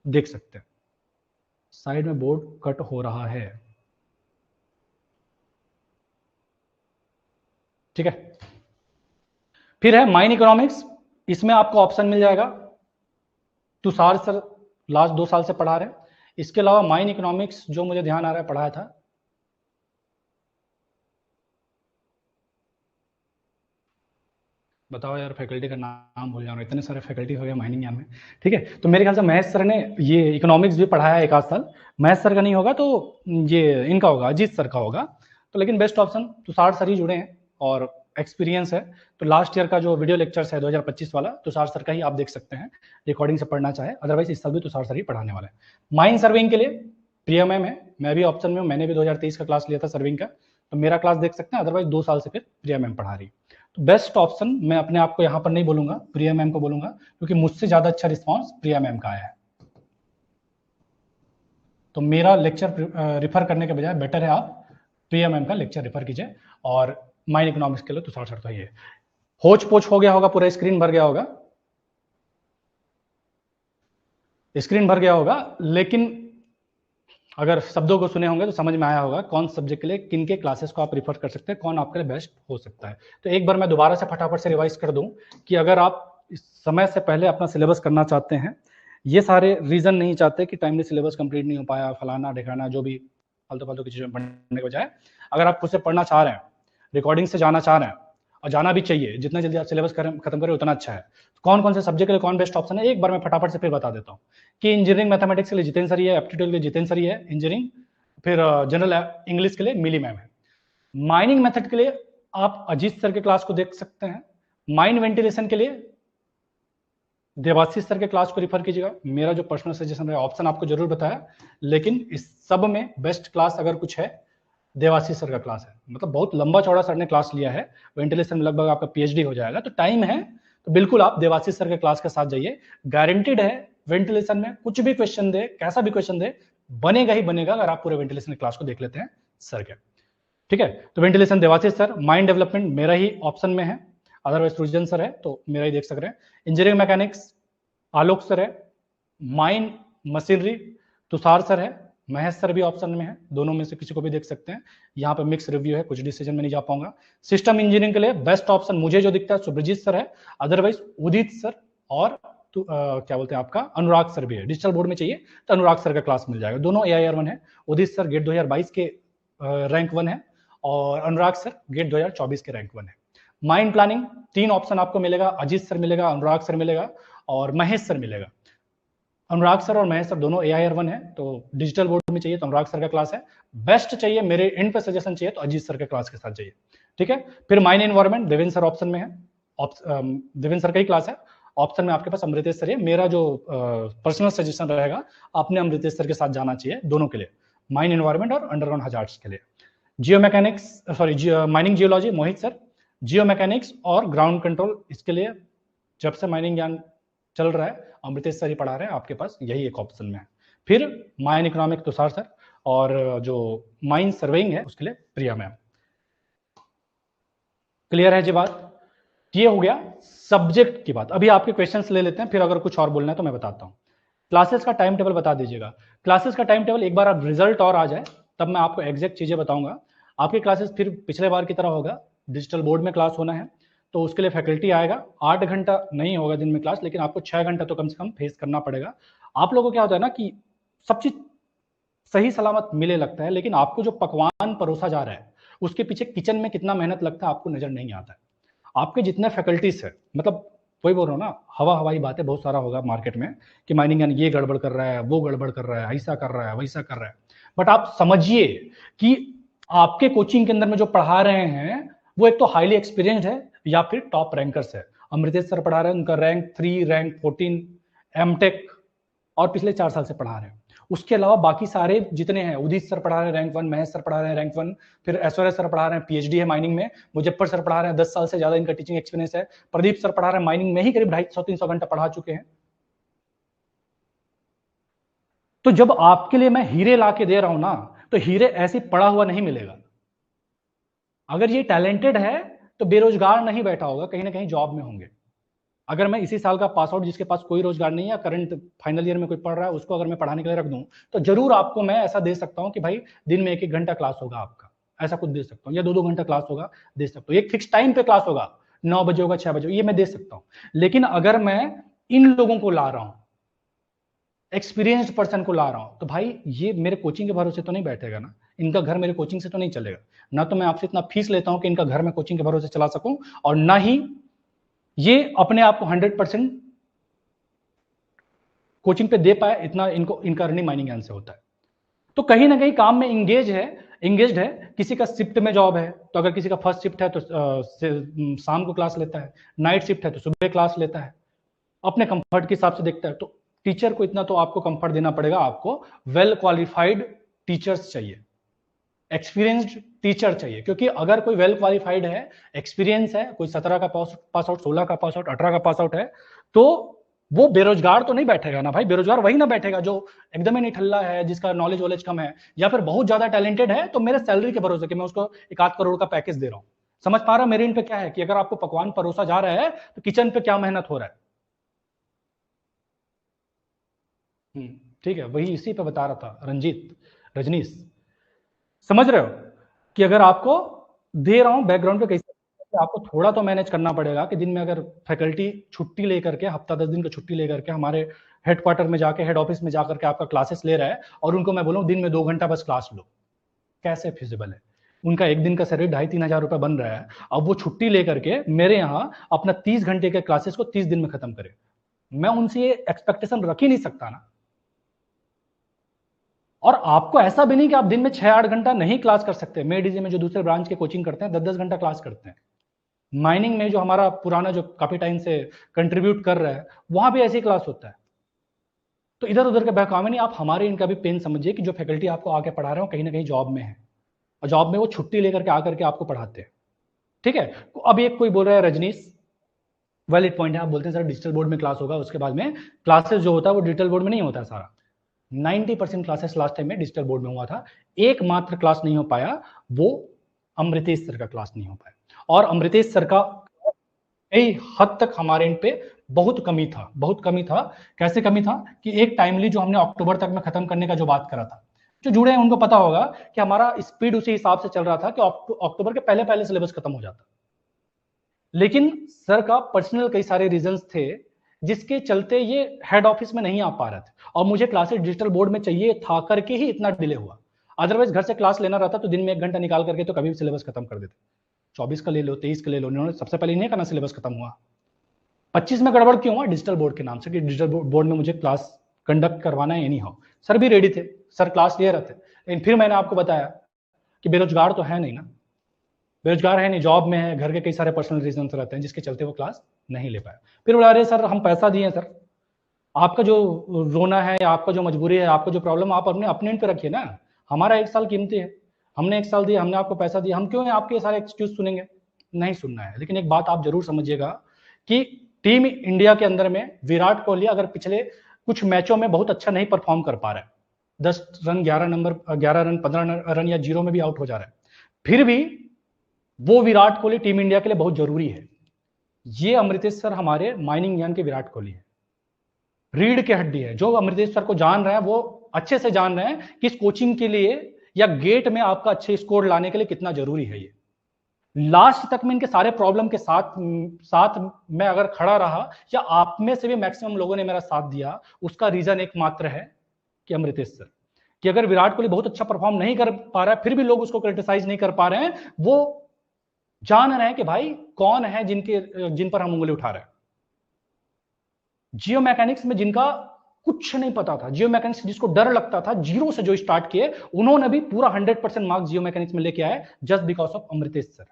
देख सकते हैं। साइड में बोर्ड कट हो रहा है, ठीक है। फिर है माइन इकोनॉमिक्स, इसमें आपको ऑप्शन मिल जाएगा, तुषार सर लास्ट 2 साल से पढ़ा रहे हैं। इसके अलावा माइन इकोनॉमिक्स जो मुझे ध्यान आ रहा है पढ़ाया था, बताओ यार, फैकल्टी का नाम भूल जा रहा हूँ, इतने सारे फैकल्टी हो गए माइनिंग ज्ञान में, ठीक है। तो मेरे ख्याल से महेश सर ने ये इकोनॉमिक्स भी पढ़ाया है 1 आध साल। महेश सर का नहीं होगा तो ये इनका होगा, अजीत सर का होगा। तो लेकिन बेस्ट ऑप्शन तुषार सर ही जुड़े हैं और एक्सपीरियंस है। तो लास्ट ईयर का जो वीडियो लेक्चर्स है 2025 वाला, तुषार सर का ही आप देख सकते हैं, रिकॉर्डिंग से पढ़ना चाहे। अदरवाइज इस साल भी तुषार सर ही पढ़ाने वाले हैं। माइन सर्विंग के लिए प्रिया मैम है, मैं भी ऑप्शन में हूँ, मैंने भी 2023 का क्लास लिया था सर्विंग का, तो मेरा क्लास देख सकते हैं। अदरवाइज 2 साल से फिर प्रिया मैम पढ़ा रही। तो बेस्ट ऑप्शन मैं अपने आप को यहाँ पर नहीं बोलूंगा, प्रिया मैम को बोलूंगा, क्योंकि मुझसे ज्यादा अच्छा रिस्पॉन्स प्रिया मैम का आया है। तो मेरा लेक्चर रिफर करने के बजाय बेटर है आप प्रिया मैम का लेक्चर रिफर कीजिए। और माइंड इकोनॉमिक्स के लिए तुषार सर तो ये होच पोच हो गया होगा, पूरा स्क्रीन भर गया होगा, स्क्रीन भर गया होगा, लेकिन अगर शब्दों को सुने होंगे तो समझ में आया होगा कौन सब्जेक्ट के लिए किन के क्लासेस को आप रिफर कर सकते हैं, कौन आपके लिए बेस्ट हो सकता है। तो एक बार मैं दोबारा से फटाफट से रिवाइज कर दूं कि अगर आप इस समय से पहले अपना सिलेबस करना चाहते हैं, ये सारे रीजन नहीं चाहते कि टाइमली सिलेबस कंप्लीट नहीं हो पाया, फलाना ढिकाना, जो भी फालतू फालतू की चीजें पढ़ने के बजाय, अगर आप खुद से पढ़ना चाह रहे हैं, रिकॉर्डिंग से जाना चाह रहे हैं, और जाना भी चाहिए, जितना जल्दी आप सिलेबस खत्म करें उतना अच्छा है। कौन कौन से सब्जेक्ट के लिए कौन बेस्ट ऑप्शन है, एक बार मैं फटाफट से फिर बता देता हूँ कि इंजीनियरिंग मैथमेटिक्स के लिए जितेंद्र सर ही है, एप्टीट्यूड के लिए जितेंद्र सर ही है इंजीनियरिंग, फिर जनरल इंग्लिश के लिए मिली मैम है। माइनिंग मेथड के लिए आप अजीत सर के क्लास को देख सकते हैं। माइन वेंटिलेशन के लिए देवाशीष सर के क्लास को रिफर कीजिएगा। मेरा जो पर्सनल सजेशन है, ऑप्शन आपको जरूर बताया, लेकिन इस सब में बेस्ट क्लास अगर कुछ है, देवाशीष सर का क्लास है। मतलब बहुत लंबा चौड़ा सर ने क्लास लिया है, वेंटिलेशन में लगभग आपका पीएचडी हो जाएगा, तो टाइम है तो बिल्कुल आप देवाशीष सर के क्लास के साथ जाइए। गारंटीड है वेंटिलेशन में कुछ भी क्वेश्चन दे, कैसा भी क्वेश्चन दे, बनेगा ही बनेगा अगर आप पूरे वेंटिलेशन क्लास को देख लेते हैं सर के, ठीक है। तो ventilation Devashish sir, mine development मेरा ही ऑप्शन में है, अदरवाइज सृजन सर है तो मेरा ही देख सक रहे हैं। इंजीनियरिंग मैकेनिक्स आलोक सर है, माइन मशीनरी तुषार सर है, महेश सर भी ऑप्शन में है, दोनों में से किसी को भी देख सकते हैं। यहाँ पे मिक्स रिव्यू है, कुछ डिसीजन में नहीं जा पाऊंगा। सिस्टम इंजीनियरिंग के लिए बेस्ट ऑप्शन मुझे जो दिखता है सुब्रजीत सर है, अदरवाइज उदित सर और क्या बोलते हैं आपका अनुराग सर भी है। डिजिटल बोर्ड में चाहिए तो अनुराग सर का क्लास मिल जाएगा। दोनों AIR1 है। उदित सर गेट 2022 के रैंक 1 है और अनुराग सर गेट 2024 के रैंक 1 है। माइंड प्लानिंग 3 ऑप्शन आपको मिलेगा, अजीत सर मिलेगा, अनुराग सर मिलेगा और महेश सर मिलेगा। अनुराग सर और महेश सर दोनों AIR1 है, तो डिजिटल बोर्ड में चाहिए तो अनुराग सर का क्लास है। बेस्ट चाहिए, मेरे एंड पे सजेशन चाहिए तो अजीत सर के क्लास के साथ चाहिए। ठीक है, फिर mine environment Devendra sir option में है, देवेंद्र सर का ही क्लास है। ऑप्शन में आपके पास अमृतेश सर है। मेरा जो पर्सनल सजेशन रहेगा, आपने अमृतेश सर के साथ जाना चाहिए दोनों के लिए, माइन एनवायरमेंट और अंडरग्राउंड हजार्ड्स के लिए। जियो मैकेनिक्स सॉरी माइनिंग जियोलॉजी मोहित सर, जियो मैकेनिक्स और ग्राउंड कंट्रोल, इसके लिए जब से माइनिंग ज्ञान चल रहा है अमृतेश सर ही पढ़ा रहे हैं, आपके पास यही एक ऑप्शन में है। फिर माइन इकोनॉमिक तुषार सर और जो माइन सर्वेइंग है उसके लिए प्रिया मैम। क्लियर है जी बात? ये हो गया सब्जेक्ट की बात। अभी आपके क्वेश्चंस ले लेते हैं, फिर अगर कुछ और बोलना है तो मैं बताता हूँ। क्लासेस का टाइम टेबल बता दीजिएगा। क्लासेस का टाइम टेबल एक बार आप रिजल्ट और आ जाए तब मैं आपको एग्जैक्ट चीजें बताऊंगा। आपकी क्लासेस फिर पिछले बार की तरह होगा, डिजिटल बोर्ड में क्लास होना है तो उसके लिए फैकल्टी आएगा। 8 घंटा नहीं होगा दिन में क्लास, लेकिन आपको 6 घंटा तो कम से कम फेस करना पड़ेगा। आप लोगों को क्या होता है ना कि सब चीज सही सलामत मिले लगता है, लेकिन आपको जो पकवान परोसा जा रहा है उसके पीछे किचन में कितना मेहनत लगता है आपको नजर नहीं आता है। आपके जितने फैकल्टीज है, मतलब वही बोल रहा हूँ ना, हवाई बातें बहुत सारा होगा मार्केट में कि माइनिंग यानी ये गड़बड़ कर रहा है, वो गड़बड़ कर रहा है, ऐसा कर रहा है, वैसा कर रहा है। बट आप समझिए कि आपके कोचिंग के अंदर में जो पढ़ा रहे हैं वो एक तो हाईली एक्सपीरियंस्ड है या फिर टॉप रैंकर्स है। अमृतेश सर पढ़ा रहे हैं, उनका रैंक 3, रैंक 14, एमटेक और पिछले 4 साल से पढ़ा रहे हैं। उसके अलावा बाकी सारे जितने हैं, उदित सर पढ़ा रहे हैं रैंक 1, महेश सर पढ़ा रहे हैं रैंक 1, फिर ऐश्वर्या सर पढ़ा रहे हैं, PhD है माइनिंग में, मुजफ्फर सर पढ़ा रहे हैं 10 साल से ज्यादा इनका टीचिंग एक्सपीरियंस है, प्रदीप सर पढ़ा रहे हैं माइनिंग में ही करीब 250-300 घंटा पढ़ा चुके हैं। तो जब आपके लिए मैं हीरे ला के दे रहा हूं ना, तो हीरे ऐसे पड़ा हुआ नहीं मिलेगा। अगर ये टैलेंटेड है तो बेरोजगार नहीं बैठा होगा, कहीं ना कहीं जॉब में होंगे। अगर मैं इसी साल का पास आउट जिसके पास कोई रोजगार नहीं है, करंट फाइनल ईयर में कोई पढ़ रहा है, उसको अगर मैं पढ़ाने के लिए रख दूं तो जरूर आपको मैं ऐसा दे सकता हूं कि भाई दिन में 1-1 घंटा क्लास होगा आपका, ऐसा कुछ दे सकता हूं, या 2-2 घंटा क्लास होगा दे सकता हूं। एक फिक्स टाइम पे क्लास होगा, 9 बजे होगा, 6 बजे, ये मैं दे सकता हूं। लेकिन अगर मैं इन लोगों को ला रहा हूं, एक्सपीरियंस्ड पर्सन को ला रहा हूं, तो भाई ये मेरे कोचिंग के भरोसे तो नहीं बैठेगा ना, इनका घर मेरे कोचिंग से तो नहीं चलेगा ना। तो मैं आपसे इतना फीस लेता हूं कि इनका घर मैं कोचिंग के भरोसे चला सकूं, और ना ही ये अपने आप को 100% कोचिंग पे दे पाए, इतना इनको इनका अर्निंग माइनिंग ज्ञान से होता है। तो कहीं ना कहीं काम में इंगेज्ड है। किसी का शिफ्ट में जॉब है, तो अगर किसी का फर्स्ट शिफ्ट है तो शाम को क्लास लेता है, नाइट शिफ्ट है तो सुबह क्लास लेता है, अपने कंफर्ट के हिसाब से देखता है। तो टीचर को इतना तो आपको कंफर्ट देना पड़ेगा, आपको वेल क्वालिफाइड टीचर्स चाहिए, एक्सपीरियंस्ड टीचर चाहिए। क्योंकि अगर कोई वेल क्वालिफाइड है, एक्सपीरियंस है, कोई 17 का पास आउट, 16 का पास आउट, 18 का पास आउट है, तो वो बेरोजगार तो नहीं बैठेगा ना भाई। बेरोजगार वही ना बैठेगा जो एकदम ही निठल्ला है, जिसका नॉलेज कम है, या फिर बहुत ज्यादा टैलेंटेड है तो मेरे सैलरी के भरोसे कि मैं उसको 1-8 करोड़ का पैकेज दे रहा हूं। समझ पा रहा मेरे इन पे क्या है कि अगर आपको पकवान परोसा जा रहा है तो किचन पे क्या मेहनत हो रहा है। ठीक है, वही इसी पे बता रहा था रजनीश, समझ रहे हो कि अगर आपको दे रहा हूं बैकग्राउंड पे कैसे, आपको थोड़ा तो मैनेज करना पड़ेगा कि दिन में अगर फैकल्टी छुट्टी लेकर के, हफ्ता 10 दिन की छुट्टी लेकर के हमारे हेडक्वार्टर में जाके, हेड ऑफिस में जाकर के आपका क्लासेस ले रहा है, और उनको मैं बोलूं दिन में 2 घंटा बस क्लास लो, कैसे फिजिबल है? उनका एक दिन का सैलरी 2,500-3,000 रुपए बन रहा है, अब वो छुट्टी लेकर के मेरे यहाँ अपना 30 घंटे के क्लासेस को 30 दिन में खत्म करे। मैं उनसे ये एक्सपेक्टेशन रख ही नहीं सकता ना। और आपको ऐसा भी नहीं कि आप दिन में 6-8 घंटा नहीं क्लास कर सकते। मेडीजी में जो दूसरे ब्रांच के कोचिंग करते हैं 10-10 घंटा क्लास करते हैं। माइनिंग में जो हमारा पुराना जो काफी टाइम से कंट्रीब्यूट कर रहा है, वहां भी ऐसी क्लास होता है। तो इधर उधर के बहकावे नहीं, आप हमारे इनका भी पेन समझिए कि जो फैकल्टी आपको आके पढ़ा रहे हो कहीं ना कहीं जॉब में है, और जॉब में वो छुट्टी लेकर के आकर के आपको पढ़ाते हैं। ठीक है, तो अब एक कोई बोल रहा है रजनीश, वैलिड पॉइंट है, आप बोलते हैं सर डिजिटल बोर्ड में क्लास होगा, उसके बाद में क्लासेस जो होता है वो डिजिटल बोर्ड में नहीं होता है सारा। 90% क्लासेस लास्ट टाइम में डिजिटल बोर्ड में हुआ था, एकमात्र क्लास नहीं हो पाया, वो अमृतेश सर का क्लास नहीं हो पाया। और अमृतेश सर का कई हद तक हमारे इन पे बहुत कमी था। कैसे कमी था कि एक टाइमली जो हमने अक्टूबर तक में खत्म करने का जो बात करा था, जो जुड़े हैं उनको पता होगा कि हमारा स्पीड उसी हिसाब से चल रहा था कि अक्टूबर के पहले पहले सिलेबस खत्म हो जाता। लेकिन सर का पर्सनल कई सारे रीजंस थे जिसके चलते ये हेड ऑफिस में नहीं आ पा रहे थे, और मुझे क्लासेस डिजिटल बोर्ड में चाहिए था करके ही इतना डिले हुआ। अदरवाइज घर से क्लास लेना रहता तो दिन में 1 घंटा निकाल करके तो कभी भी सिलेबस खत्म कर देते। 24 का ले लो, 23 का ले लो, इन्होंने सबसे पहले इन्हें करना सिलेबस खत्म हुआ। 25 में गड़बड़ क्यों हुआ? डिजिटल बोर्ड के नाम से कि डिजिटल बोर्ड में मुझे क्लास कंडक्ट करवाना है एनी हाउ। सर भी रेडी थे, सर क्लास ले रहे थे, लेकिन फिर मैंने आपको बताया कि बेरोजगार तो है नहीं ना, बेरोजगार है नहीं, जॉब में है, घर के कई सारे पर्सनल रीजन रहते हैं जिसके चलते वो क्लास नहीं ले पाया। फिर बोला अरे सर हम पैसा दिए सर, आपका जो रोना है या आपका जो मजबूरी है, आपका जो प्रॉब्लम आप अपने अपने पे रखिए ना। हमारा 1 साल कीमती है, हमने 1 साल दिया, हमने आपको पैसा दिया, हम क्यों है आपके सारे एक्सक्यूज सुनेंगे? नहीं सुनना है। लेकिन एक बात आप जरूर समझिएगा कि टीम इंडिया के अंदर में विराट कोहली अगर पिछले कुछ मैचों में बहुत अच्छा नहीं परफॉर्म कर पा रहा है, 10 रन 11 रन 15 रन या 0 में भी आउट हो जा रहा है, फिर भी वो विराट कोहली टीम इंडिया के लिए बहुत जरूरी है। ये अमृतेश सर हमारे माइनिंग ज्ञान के विराट कोहली है, रीढ़ के हड्डी है। जो अमृतेश सर को जान रहे हैं वो अच्छे से जान रहे हैं कि इस कोचिंग के लिए या गेट में आपका अच्छे स्कोर लाने के लिए कितना जरूरी है। ये लास्ट तक में इनके सारे प्रॉब्लम के साथ साथ मैं अगर खड़ा रहा, या आप में से भी मैक्सिमम लोगों ने मेरा साथ दिया, उसका रीजन एकमात्र है कि अमृतेश सर, कि अगर विराट कोहली बहुत अच्छा परफॉर्म नहीं कर पा रहा है फिर भी लोग उसको क्रिटिसाइज नहीं कर पा रहे हैं, वो जान रहे हैं कि भाई कौन है जिन पर हम उंगली उठा रहे हैं। जियो मैकेनिक्स में जिनका कुछ नहीं पता था, जियो मैकेनिक्स जिसको डर लगता था, जीरो से जो स्टार्ट किए, उन्होंने भी पूरा 100% मार्क्स जियो मैकेनिक्स में लेके आए just because of Amritesh sir.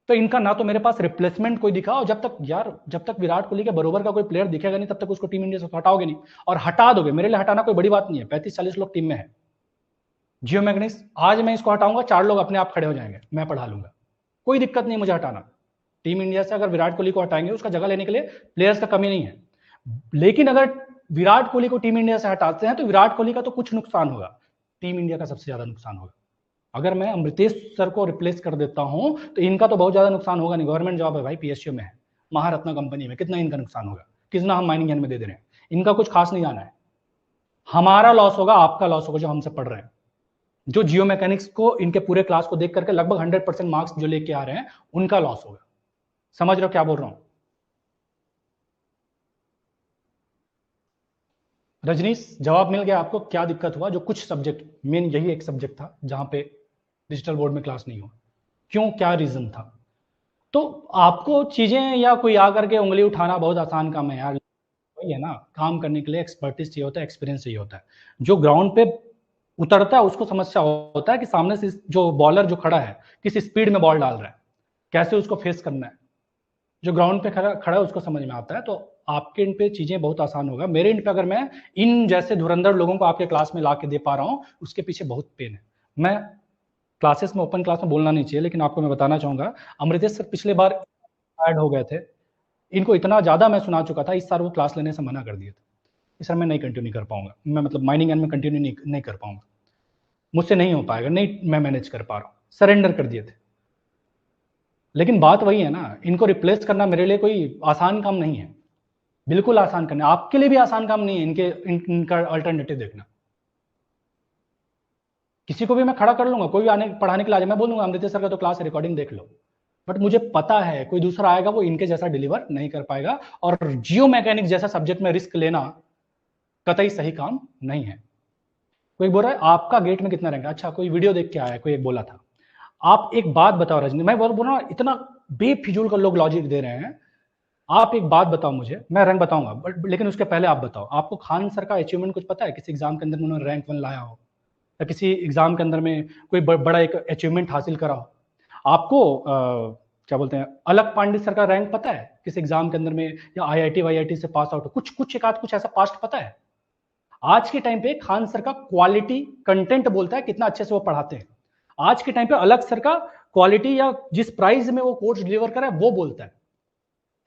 तो इनका ना तो मेरे पास रिप्लेसमेंट कोई दिखा, और जब तक विराट कोहली के बरोबर का कोई प्लेयर दिखेगा नहीं तब तक उसको टीम इंडिया से हटाओगे नहीं, और हटा दोगे, मेरे लिए हटाना कोई बड़ी बात नहीं है। 35-40 लोग टीम में है, जियो मैकेनिक्स आज मैं इसको हटाऊंगा, 4 लोग अपने आप खड़े हो जाएंगे, मैं पढ़ा लूंगा, कोई दिक्कत नहीं मुझे हटाना। टीम इंडिया से अगर विराट कोहली को हटाएंगे उसका जगह लेने के लिए प्लेयर्स का कमी नहीं है। लेकिन अगर विराट कोहली को टीम इंडिया से हटाते हैं तो विराट कोहली का तो कुछ नुकसान होगा, टीम इंडिया का सबसे ज्यादा नुकसान होगा। अगर मैं अमृतेश सर को रिप्लेस कर देता हूं तो इनका तो बहुत ज्यादा नुकसान होगा नहीं, गवर्नमेंट जॉब है भाई, पीएसयू में है, महारत्ना कंपनी में, कितना इनका नुकसान होगा, कितना हम माइनिंग में दे रहे हैं, इनका कुछ खास नहीं आना है। हमारा लॉस होगा, आपका लॉस होगा जो हमसे पढ़ रहे हैं, जो जियो मैकेनिक्स को इनके पूरे क्लास को देख करके लगभग 100% मार्क्स जो लेके आ रहे हैं उनका लॉस होगा। समझ रहे हो क्या बोल रहा हूं? रजनीश, जवाब मिल गया आपको क्या दिक्कत हुआ? जो कुछ सब्जेक्ट, मेन यही एक सब्जेक्ट था जहां पे डिजिटल बोर्ड में क्लास नहीं हुआ, क्यों, क्या रीजन था? तो आपको चीजें या कोई आकर के उंगली उठाना बहुत आसान काम है यार, वही है ना, काम करने के लिए एक्सपर्टीज चाहिए होता है, एक्सपीरियंस चाहिए होता है। जो ग्राउंड पे उतरता है उसको समस्या होता है कि सामने से जो बॉलर जो खड़ा है किस स्पीड में बॉल डाल रहा है, कैसे उसको फेस करना है। जो ग्राउंड पे खड़ा है उसको समझ में आता है। तो आपके इन पे चीजें बहुत आसान होगा, मेरे इन पे अगर मैं इन जैसे धुरंधर लोगों को आपके क्लास में ला के दे पा रहा हूँ उसके पीछे बहुत पेन है। मैं क्लासेस में, ओपन क्लास में बोलना नहीं चाहिए, लेकिन आपको मैं बताना चाहूंगा, अमृतेश सर पिछले बार ऐड हो गए थे, इनको इतना ज्यादा मैं सुना चुका था, इस साल वो क्लास लेने से मना कर दिए थे कि सर मैं नहीं कंटिन्यू कर पाऊंगा, मैं मतलब माइनिंग एंड में कंटिन्यू नहीं कर पाऊंगा, मुझसे नहीं हो पाएगा, नहीं मैं मैनेज कर पा रहा हूँ, सरेंडर कर दिए थे। लेकिन बात वही है ना, इनको रिप्लेस करना मेरे लिए कोई आसान काम नहीं है, बिल्कुल आसान करना, आपके लिए भी आसान काम नहीं है इनका अल्टरनेटिव देखना। किसी को भी मैं खड़ा कर लूंगा, कोई भी आने पढ़ाने के लिए आ जाए, मैं बोलूंगा अमृतेश सर का तो क्लास रिकॉर्डिंग देख लो, बट मुझे पता है कोई दूसरा आएगा वो इनके जैसा डिलीवर नहीं कर पाएगा, और जियो मैकेनिक्स जैसा सब्जेक्ट में रिस्क लेना कतई सही काम नहीं है। कोई बोल रहा है आपका गेट में कितना रैंक है, अच्छा कोई वीडियो देख के आया, कोई एक बोला था। आप एक बात बताओ रजनी, मैं बोल रहा हूँ इतना बेफिजूल का लोग लॉजिक दे रहे हैं, आप एक बात बताओ मुझे, मैं रैंक बताऊंगा बट लेकिन उसके पहले आप बताओ, आपको खान सर का अचीवमेंट कुछ पता है? किसी एग्जाम के अंदर में उन्होंने रैंक 1 लाया हो, या किसी एग्जाम के अंदर में कोई बड़ा एक अचीवमेंट हासिल करा हो? आपको क्या बोलते हैं, अलग पांडे सर का रैंक पता है किस एग्जाम के अंदर में, या आईआईटी वाईआईटी से पास आउट हो, कुछ एक आध कुछ ऐसा पास्ट पता है? आज के टाइम पे खान सर का क्वालिटी कंटेंट बोलता है कितना अच्छे से वो पढ़ाते हैं। आज के टाइम पे अलग सर का क्वालिटी या जिस प्राइस में वो कोर्स डिलीवर कर रहा है वो बोलता है।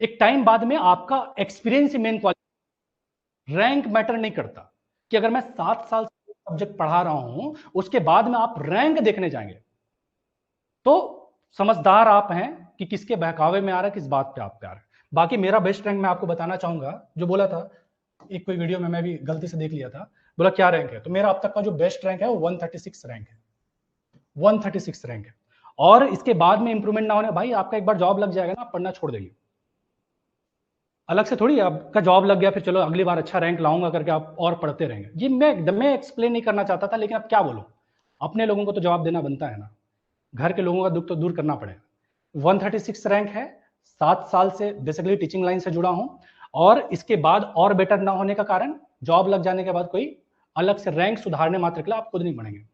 एक टाइम बाद में आपका एक्सपीरियंस ही मेन क्वालिटी, रैंक मैटर नहीं करता। कि अगर मैं 7 साल से सब्जेक्ट पढ़ा रहा हूं उसके बाद में आप रैंक देखने जाएंगे तो समझदार आप हैं, कि किसके बहकावे में आ रहा है, किस बात पे आप पे आ रहा है। बाकी मेरा बेस्ट रैंक मैं आपको बताना चाहूंगा, जो बोला था एक कोई वीडियो में मैं भी गलती से देख लिया था, बोला क्या रैंक है, तो मेरा अब तक का जो बेस्ट रैंक है वो 136 रैंक है, 136 रैंक है। और इसके बाद में इंप्रूवमेंट ना होने, भाई आपका एक बार जॉब लग जाएगा ना, आप पढ़ना छोड़ देंगे। अलग से थोड़ी आपका जॉब लग गया फिर चलो अगली बार अच्छा रैंक लाऊंगा करके आप और पढ़ते रहेंगे। ये मैं एक्सप्लेन नहीं करना चाहता था, लेकिन अब क्या बोलूं, अपने लोगों को तो जवाब देना बनता है ना, घर के लोगों का दुख तो दूर करना पड़ेगा। 136 रैंक है, 7 साल से बेसिकली टीचिंग लाइन से जुड़ा हूं, और इसके बाद और बेटर ना होने का कारण, जॉब लग जाने के बाद कोई अलग से रैंक सुधारने मात्र के लिए आप खुद नहीं पढ़ेंगे,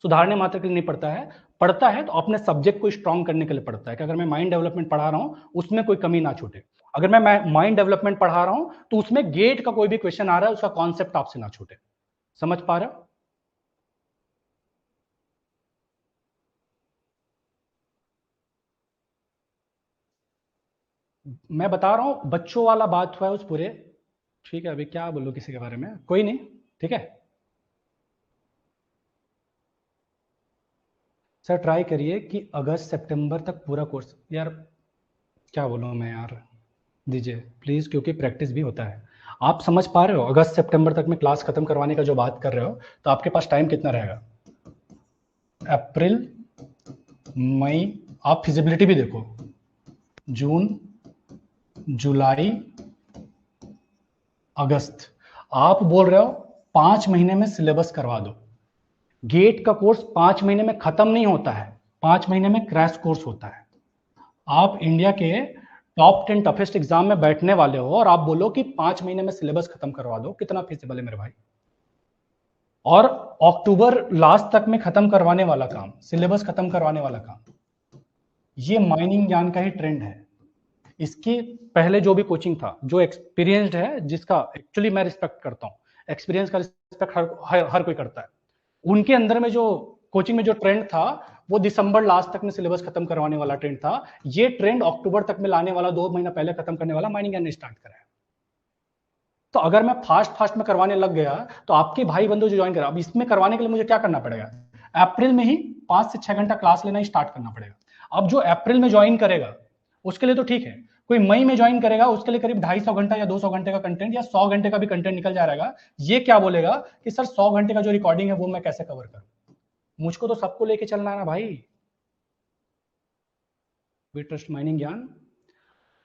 सुधारने मात्र के लिए नहीं पढ़ता है तो अपने सब्जेक्ट को स्ट्रॉन्ग करने के लिए पढ़ता है कि अगर मैं माइंड डेवलपमेंट पढ़ा रहा हूं उसमें कोई कमी ना छूटे। अगर मैं माइंड डेवलपमेंट पढ़ा रहा हूं तो उसमें गेट का कोई भी क्वेश्चन आ रहा है उसका कॉन्सेप्ट आपसे ना छूटे। समझ पा रहे हो? मैं बता रहा हूं बच्चों वाला बात हुआ है उस पूरे, ठीक है अभी क्या बोलूं किसी के बारे में, कोई नहीं, ठीक है सर ट्राई करिए कि अगस्त सितंबर तक पूरा कोर्स, यार क्या बोलूं मैं यार, दीजिए प्लीज, क्योंकि प्रैक्टिस भी होता है। आप समझ पा रहे हो अगस्त सितंबर तक में क्लास खत्म करवाने का जो बात कर रहे हो, तो आपके पास टाइम कितना रहेगा? अप्रैल, मई, आप फिजिबिलिटी भी देखो, जून, जुलाई, अगस्त, आप बोल रहे हो 5 महीने में सिलेबस करवा दो। गेट का कोर्स 5 महीने में खत्म नहीं होता है, 5 महीने में क्रैश कोर्स होता है। आप इंडिया के टॉप 10 टफेस्ट एग्जाम में बैठने वाले हो और आप बोलो कि 5 महीने में सिलेबस खत्म करवा दो, कितना फीसिबल है मेरे भाई? और अक्टूबर लास्ट तक में खत्म करवाने वाला काम, सिलेबस खत्म करवाने वाला काम, ये माइनिंग ज्ञान का ही ट्रेंड है। इसके पहले जो भी कोचिंग था, जो एक्सपीरियंस्ड है, जिसका एक्चुअली मैं रिस्पेक्ट करता हूँ, एक्सपीरियंस का रिस्पेक्ट हर कोई करता है, उनके अंदर में जो कोचिंग में जो ट्रेंड था वो दिसंबर लास्ट तक में सिलेबस खत्म करवाने वाला ट्रेंड था। ये ट्रेंड अक्टूबर तक में लाने वाला, 2 महीना पहले खत्म करने वाला माइनिंग ज्ञान ने स्टार्ट करा है। तो अगर मैं फास्ट में करवाने लग गया तो आपके भाई बंधु जो ज्वाइन करा, अब इसमें करवाने के लिए मुझे क्या करना पड़ेगा? अप्रैल में ही 5 से 6 घंटा क्लास लेना स्टार्ट करना पड़ेगा। अब जो अप्रैल में ज्वाइन करेगा उसके लिए तो ठीक है, कोई मई में ज्वाइन करेगा उसके लिए करीब 250 घंटा या 200 घंटे का कंटेंट या 100 घंटे का भी कंटेंट निकल जाएगा। ये क्या बोलेगा कि सर 100 घंटे का जो रिकॉर्डिंग है वो मैं कैसे कवर करूं? मुझको तो सबको लेके चलना है ना भाई। वी ट्रस्ट माइनिंग ज्ञान।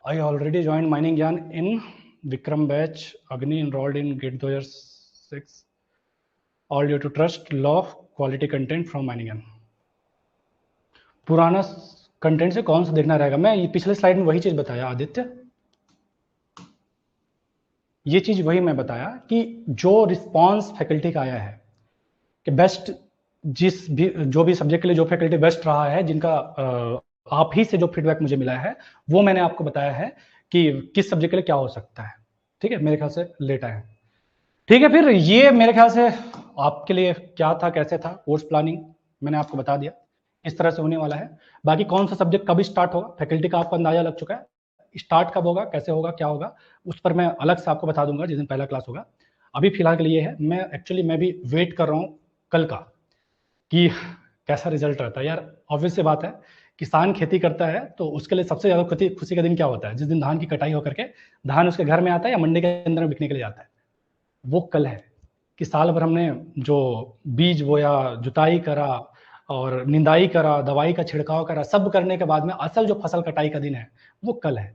आई ऑलरेडी ज्वाइन माइनिंग ज्ञान इन Vikram batch, Agni enrolled in GATE 2006, all due to trust, law, quality content from Mining. पुराना कंटेंट से कौन सा देखना रहेगा? मैं ये पिछले स्लाइड में वही चीज बताया आदित्य, ये चीज वही मैं बताया कि जो रिस्पॉन्स फैकल्टी का आया है कि बेस्ट, जिस भी जो भी सब्जेक्ट के लिए जो फैकल्टी बेस्ट रहा है, जिनका आप ही से जो फीडबैक मुझे मिला है वो मैंने आपको बताया है कि किस सब्जेक्ट के लिए क्या हो सकता है। ठीक है, मेरे ख्याल से लेट आया है। ठीक है, फिर ये मेरे ख्याल से आपके लिए क्या था, कैसे था कोर्स प्लानिंग, मैंने आपको बता दिया इस तरह से होने वाला है। बाकी कौन सा सब्जेक्ट कब स्टार्ट होगा, फैकल्टी का आपको अंदाजा लग चुका है, स्टार्ट कब होगा, कैसे होगा, क्या होगा, उस पर मैं अलग से आपको बता दूंगा जिस दिन पहला क्लास होगा। अभी फिलहाल के लिए है, मैं भी वेट कर रहा हूँ कल का कि कैसा रिजल्ट रहता है। यार ऑब्वियस सी बात है, किसान खेती करता है तो उसके लिए सबसे ज्यादा खुशी का दिन क्या होता है? जिस दिन धान की कटाई होकर के धान उसके घर में आता है या मंडी के अंदर में बिकने के लिए आता है, वो कल है। कि साल भर हमने जो बीज बोया, जुताई करा और निंदाई करा, दवाई का छिड़काव करा, सब करने के बाद में असल जो फसल कटाई का दिन है वो कल है।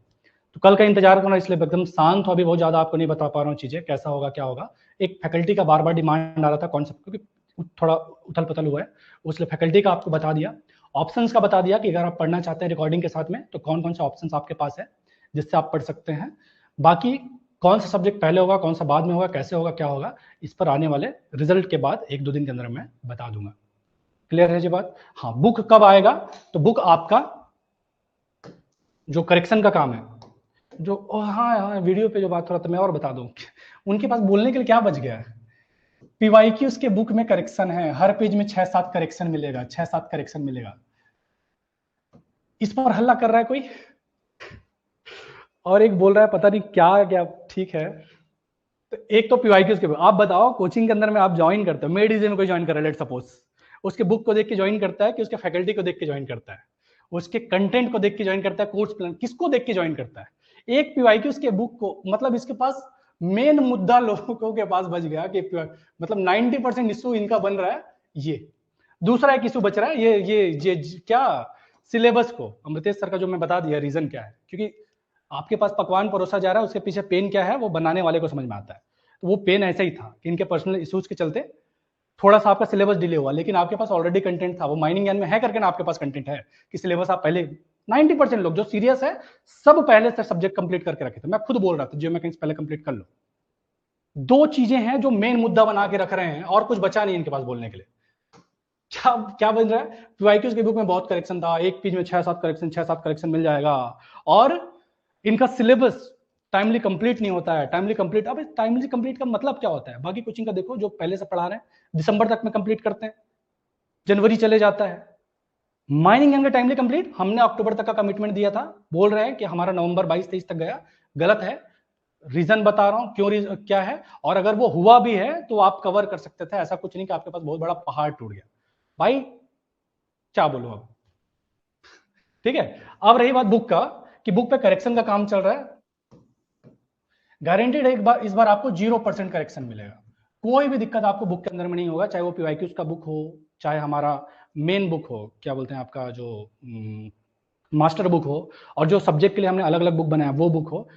तो कल का इंतजार करना, इसलिए एकदम शांत हो, अभी बहुत ज्यादा आपको नहीं बता पा रहा हूँ चीजें, कैसा होगा क्या होगा। एक फैकल्टी का बार बार डिमांड आ रहा था कॉन्सेप्ट, क्योंकि थोड़ा उथल पुथल हुआ है, उसलिए फैकल्टी का आपको बता दिया, ऑप्शंस का बता दिया कि अगर आप पढ़ना चाहते हैं रिकॉर्डिंग के साथ में तो कौन कौन से ऑप्शंस आपके पास है जिससे आप पढ़ सकते हैं। बाकी कौन सा सब्जेक्ट पहले होगा, कौन सा बाद में होगा, कैसे होगा, क्या होगा, इस पर आने वाले रिजल्ट के बाद 1-2 दिन के अंदर मैं बता दूंगा। क्लियर है जी बात? हाँ, बुक कब आएगा? तो बुक आपका जो करेक्शन का काम है, जो हाँ वीडियो पे जो बात हो रहा था मैं और बता दूं, उनके पास बोलने के लिए क्या बच गया है? पीवाईक्यूज के बुक में करेक्शन है, हर पेज में 6-7 करेक्शन मिलेगा, 6-7 करेक्शन मिलेगा। इस पर हल्ला कर रहा है कोई, और एक बोल रहा है पता नहीं क्या क्या। ठीक है, तो एक तो पीवाईक्यूज के, आप बताओ कोचिंग के अंदर में आप ज्वाइन करते हो, मेडिसिन को ज्वाइन कर रहे हैं लेट सपोज, उसके बुक को देख के ज्वाइन करता है कि उसके फैकल्टी को देख के ज्वाइन करता है? उसके कंटेंट को देख के ज्वाइन करता है, कोर्स प्लान किसको देख के ज्वाइन करता है? एक पीवाईक्यू उसके बुक को, मतलब इसके पास मेन मुद्दा लोगों के पास बच गया कि मतलब 90% इशू इनका बन रहा है ये। दूसरा एक इशू बच रहा है ये क्या, सिलेबस को अमृतेश सर का जो मैं बता दिया रीजन क्या है, क्योंकि आपके पास पकवान परोसा जा रहा है, उसके पीछे पेन क्या है वो बनाने वाले को समझ में आता है। तो वो पेन ऐसा ही था कि इनके पर्सनल इश्यूज के चलते थोड़ा सा आपका सिलेबस डिले हुआ, लेकिन आपके पास ऑलरेडी कंटेंट था, वो माइनिंग ज्ञान में है करके ना आपके पास कंटेंट है कि सिलेबस आप पहले 90% लोग जो सीरियस है सब पहले से सब्जेक्ट कंप्लीट करके रखे थे। मैं खुद बोल रहा था जियो मैकेनिक्स पहले कंप्लीट कर लो। दो चीजें हैं जो मेन मुद्दा बना के रख रहे हैं और कुछ बचा नहीं इनके पास बोलने के लिए। क्या क्या बन रहा है? पीवाईक्यूज की बुक में बहुत करेक्शन था, एक पेज में 6-7 करेक्शन मिल जाएगा, और इनका सिलेबस टाइमली कंप्लीट नहीं होता है। टाइमली कंप्लीट, अब टाइमली कंप्लीट का मतलब क्या होता है? बाकी कोचिंग का देखो जो पहले से पढ़ा रहे हैं दिसंबर तक में कंप्लीट करते हैं, जनवरी चले जाता है। माइनिंग का टाइमली कंप्लीट हमने अक्टूबर तक का कमिटमेंट दिया था, बोल रहे हैं कि हमारा नवंबर 22-23 तक गया। गलत है, रीजन बता रहा हूं क्यों, क्या है, और अगर वो हुआ भी है तो आप कवर कर सकते थे। ऐसा कुछ नहीं कि आपके पास बहुत बड़ा पहाड़ टूट गया भाई, क्या बोलूं अब। ठीक है, अब रही बात बुक का कि बुक पे करेक्शन का काम चल रहा है। गारंटेड एक बार इस बार आपको 0% करेक्शन मिलेगा, कोई भी दिक्कत आपको बुक के अंदर में नहीं होगा, चाहे वो पीवाईक्यूज का बुक हो, चाहे हमारा मेन बुक हो, क्या बोलते हैं आपका जो मास्टर बुक हो, और जो सब्जेक्ट के लिए हमने अलग अलग बुक बनाया वो बुक हो,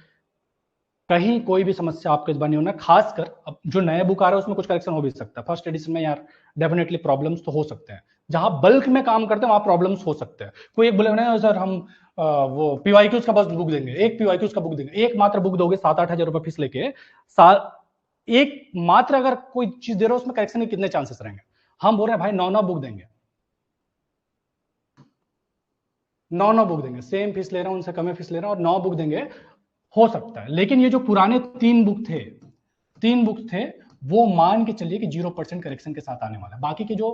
कहीं कोई भी समस्या आपको इस बार नहीं होना। खासकर अब जो नए बुक आ रहे हैं उसमें कुछ करेक्शन हो भी सकता है, फर्स्ट एडिशन में यार डेफिनेटली प्रॉब्लम्स तो हो सकते हैं, जहां बल्क में काम करते हैं वहां प्रॉब्लम्स हो सकते हैं। कोई एक बोले नहीं सर हम वो पीवाईक्यूज का बस बुक देंगे, एक पीवाईक्यूज का बुक देंगे, एक मात्र बुक दोगे 7-8 हजार रुपए फीस लेके, एक मात्र अगर कोई चीज दे रहे हो उसमें करेक्शन के कितने चांसेस रहेंगे? हम बोल रहे हैं भाई 9 बुक देंगे, 9 बुक देंगे, सेम फीस ले रहा हूं, उनसे कम फीस ले रहा हूं और 9 बुक देंगे, हो सकता है। लेकिन ये जो पुराने 3 बुक थे वो मान के चलिए कि 0% करेक्शन के साथ आने वाला है। बाकी के जो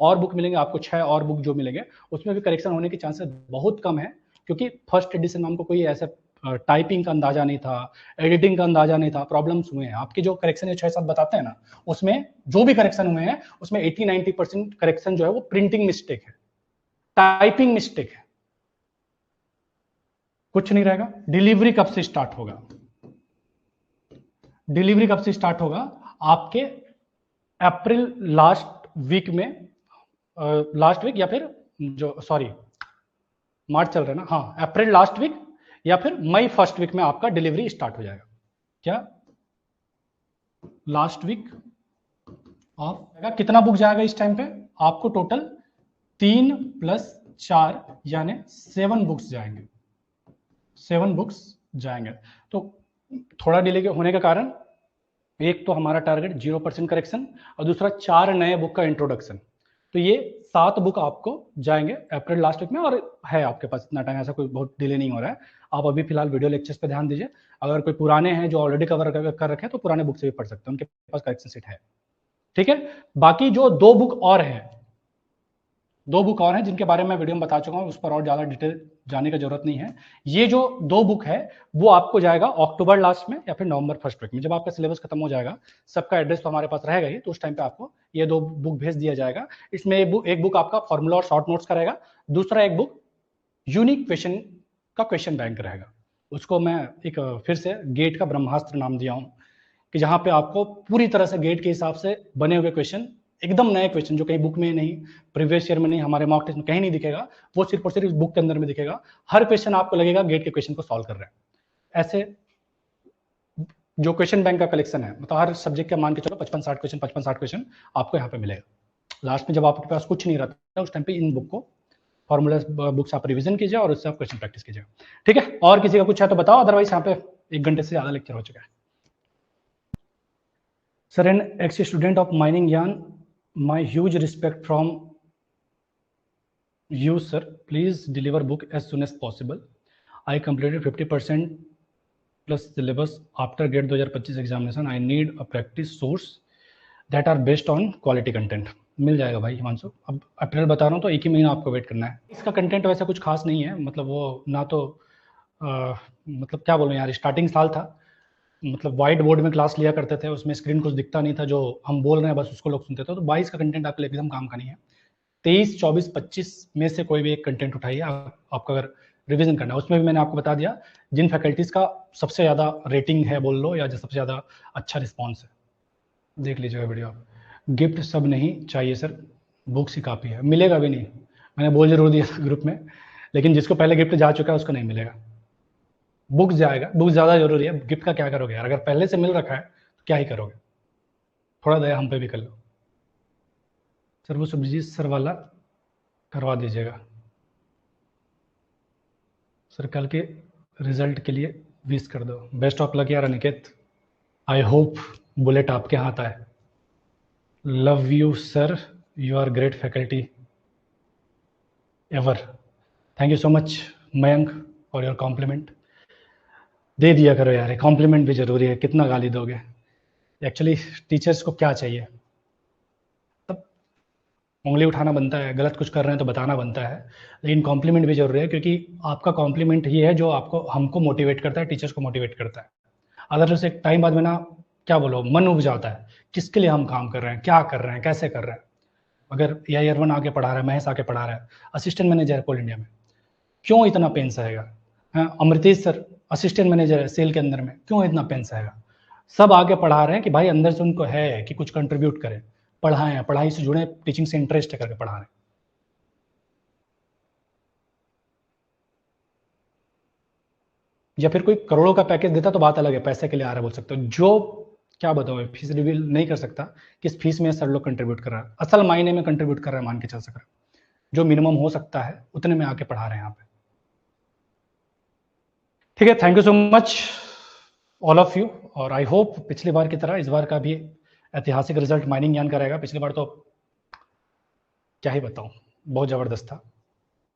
और बुक मिलेंगे आपको, 6 और बुक जो मिलेंगे उसमें भी करेक्शन होने के चांसेस बहुत कम है, क्योंकि फर्स्ट एडिशन में हमको कोई ऐसे टाइपिंग का अंदाजा नहीं था, एडिटिंग का अंदाजा नहीं था, प्रॉब्लम्स हुए हैं। आपके जो करेक्शन है 6-7 बताते हैं ना, उसमें जो भी करेक्शन हुए हैं उसमें 80-90% करेक्शन जो है वो प्रिंटिंग मिस्टेक है, टाइपिंग मिस्टेक है, कुछ नहीं रहेगा। डिलीवरी कब से स्टार्ट होगा? डिलीवरी कब से स्टार्ट होगा? आपके अप्रैल लास्ट वीक में, लास्ट वीक या फिर जो सॉरी मार्च चल रहा है ना, हाँ अप्रैल लास्ट वीक या फिर मई फर्स्ट वीक में आपका डिलीवरी स्टार्ट हो जाएगा। क्या लास्ट वीक ऑफ? कितना बुक जाएगा इस टाइम पे? आपको टोटल 3 + 4 यानी 7 बुक्स जाएंगे, 7 बुक्स जाएंगे। तो थोड़ा डिले होने के कारण एक तो हमारा टारगेट 0% करेक्शन और दूसरा 4 नए बुक का इंट्रोडक्शन। तो ये 7 बुक आपको जाएंगे अप्रैल लास्ट वीक में, और है आपके पास इतना टाइम, ऐसा कोई बहुत डिले नहीं हो रहा है। आप अभी फिलहाल वीडियो लेक्चर्स पे ध्यान दीजिए। अगर कोई पुराने हैं जो ऑलरेडी कवर कर रखे हैं तो पुराने बुक से भी पढ़ सकते हैं, उनके पास करेक्शन सीट है। ठीक है, बाकी जो 2 बुक और हैं, 2 बुक और हैं जिनके बारे में मैं वीडियो में बता चुका हूं, उस पर और ज्यादा डिटेल जाने की जरूरत नहीं है। ये जो 2 बुक है वो आपको जाएगा अक्टूबर लास्ट में या फिर नवंबर फर्स्ट वीक में, जब आपका सिलेबस खत्म हो जाएगा। सबका एड्रेस तो हमारे पास रहेगा ही, तो उस टाइम पे आपको ये 2 बुक भेज दिया जाएगा। इसमें एक बुक आपका फॉर्मूला और शॉर्ट नोट्स का रहेगा, दूसरा एक बुक यूनिक क्वेश्चन का क्वेश्चन बैंक रहेगा। उसको मैं एक फिर से गेट का ब्रह्मास्त्र नाम दिया हूं, कि जहां पे आपको पूरी तरह से गेट के हिसाब से बने हुए क्वेश्चन, एकदम नए क्वेश्चन जो कहीं बुक में नहीं, प्रीवियस ईयर में नहीं, हमारे मॉक टेस्ट में कहीं नहीं दिखेगा, वो सिर्फ और सिर्फ इस बुक के अंदर में दिखेगा। हर क्वेश्चन आपको लगेगा गेट के क्वेश्चन को सॉल्व कर रहे हैं। ऐसे जो क्वेश्चन बैंक का कलेक्शन है, मतलब हर सब्जेक्ट का मान के चलो 55-60 क्वेश्चन आपको यहाँ पे मिलेगा। लास्ट में जब आपके पास कुछ नहीं रहता उस टाइम पे इन बुक को, फॉर्मूला बुक्स आप रिवीजन कीजिए और उससे आप क्वेश्चन प्रैक्टिस कीजिए। ठीक है, और किसी का कुछ है तो बताओ, अदरवाइज यहाँ पे 1 घंटे से ज्यादा लेक्चर हो चुका है। Sir, an ex-student of mining yarn, my huge respect from you, sir. Please deliver book as soon as possible. I completed 50% plus syllabus after GATE 2025 examination. I need a practice source that are based on quality content. मिल जाएगा भाई हिमांशु, अब अप्रैल बता रहा हूँ तो 1 ही महीना आपको wait करना है। इसका कंटेंट वैसा कुछ खास नहीं है, मतलब वो ना तो मतलब क्या बोलूं यार, स्टार्टिंग साल था, मतलब व्हाइट बोर्ड में क्लास लिया करते थे, उसमें स्क्रीन कुछ दिखता नहीं था, जो हम बोल रहे हैं बस उसको लोग सुनते थे। तो 22 का कंटेंट आपके लिए एकदम काम का नहीं है। 23, 24, 25 में से कोई भी एक कंटेंट उठाइए आपका अगर रिवीजन करना है। उसमें भी मैंने आपको बता दिया जिन फैकल्टीज़ का सबसे ज़्यादा रेटिंग है बोल लो, या जो सबसे ज़्यादा अच्छा रिस्पॉन्स है, देख लीजिएगा वीडियो आप। गिफ्ट सब नहीं चाहिए सर, बुक्स ही काफ़ी है। मिलेगा भी नहीं, मैंने बोल जरूर दिया था ग्रुप में, लेकिन जिसको पहले गिफ्ट जा चुका है उसको नहीं मिलेगा। बुक्स जाएगा, बुक्स ज़्यादा जरूरी है, गिफ्ट का क्या करोगे यार, अगर पहले से मिल रखा है तो क्या ही करोगे, थोड़ा दया हम पे भी कर लो। सर वो सुब्रजीत सर वाला करवा दीजिएगा। सर कल के रिजल्ट के लिए विश कर दो, बेस्ट ऑफ लक यार अनिकेत, आई होप बुलेट आपके हाथ आए। Love you sir, you are great faculty ever. Thank you so much Mayank for your compliment. दे दिया करो यार, कॉम्प्लीमेंट भी जरूरी है, कितना गाली दोगे। एक्चुअली टीचर्स को क्या चाहिए, तब उंगली उठाना बनता है, गलत कुछ कर रहे हैं तो बताना बनता है, लेकिन कॉम्प्लीमेंट भी जरूरी है, क्योंकि आपका कॉम्प्लीमेंट ही है जो आपको हमको मोटिवेट करता है, टीचर्स को मोटिवेट करता है। अदरवाइज एक टाइम बाद में ना, क्या बोलो, मन उब जाता है, किसके लिए हम काम कर रहे हैं, क्या कर रहे हैं, कैसे कर रहे हैं। अगर AI अरवन आके पढ़ा रहा है, महेश आके पढ़ा रहा है, असिस्टेंट मैनेजर है कोल इंडिया में, क्यों इतना पेन सहेगा। हाँ, अमृतेश सर असिस्टेंट मैनेजर है सेल के अंदर में, क्यों इतना पेन सहेगा। सब आगे पढ़ा रहे हैं कि भाई अंदर से उनको है कि कुछ कंट्रीब्यूट करें, पढ़ाएं, पढ़ाई से जुड़े, टीचिंग से इंटरेस्ट करके पढ़ा रहे हैं। या फिर कोई करोड़ों का पैकेज देता तो बात अलग है, पैसे के लिए आ रहा है बोल सकते हो। जो क्या बताऊँ, फीस रिवील नहीं कर सकता किस फीस में सर लोग कंट्रीब्यूट कर रहा है, असल मायने में कंट्रीब्यूट कर रहा है, मान के चल सकते हैं जो मिनिमम हो सकता है उतने में आके पढ़ा रहे हैं यहाँ पे। ठीक है, thank you so much all of you, और आई होप पिछली बार की तरह इस बार का भी ऐतिहासिक रिजल्ट माइनिंग ज्ञान का रहेगा। पिछली बार तो क्या ही बताऊं, बहुत जबरदस्त था।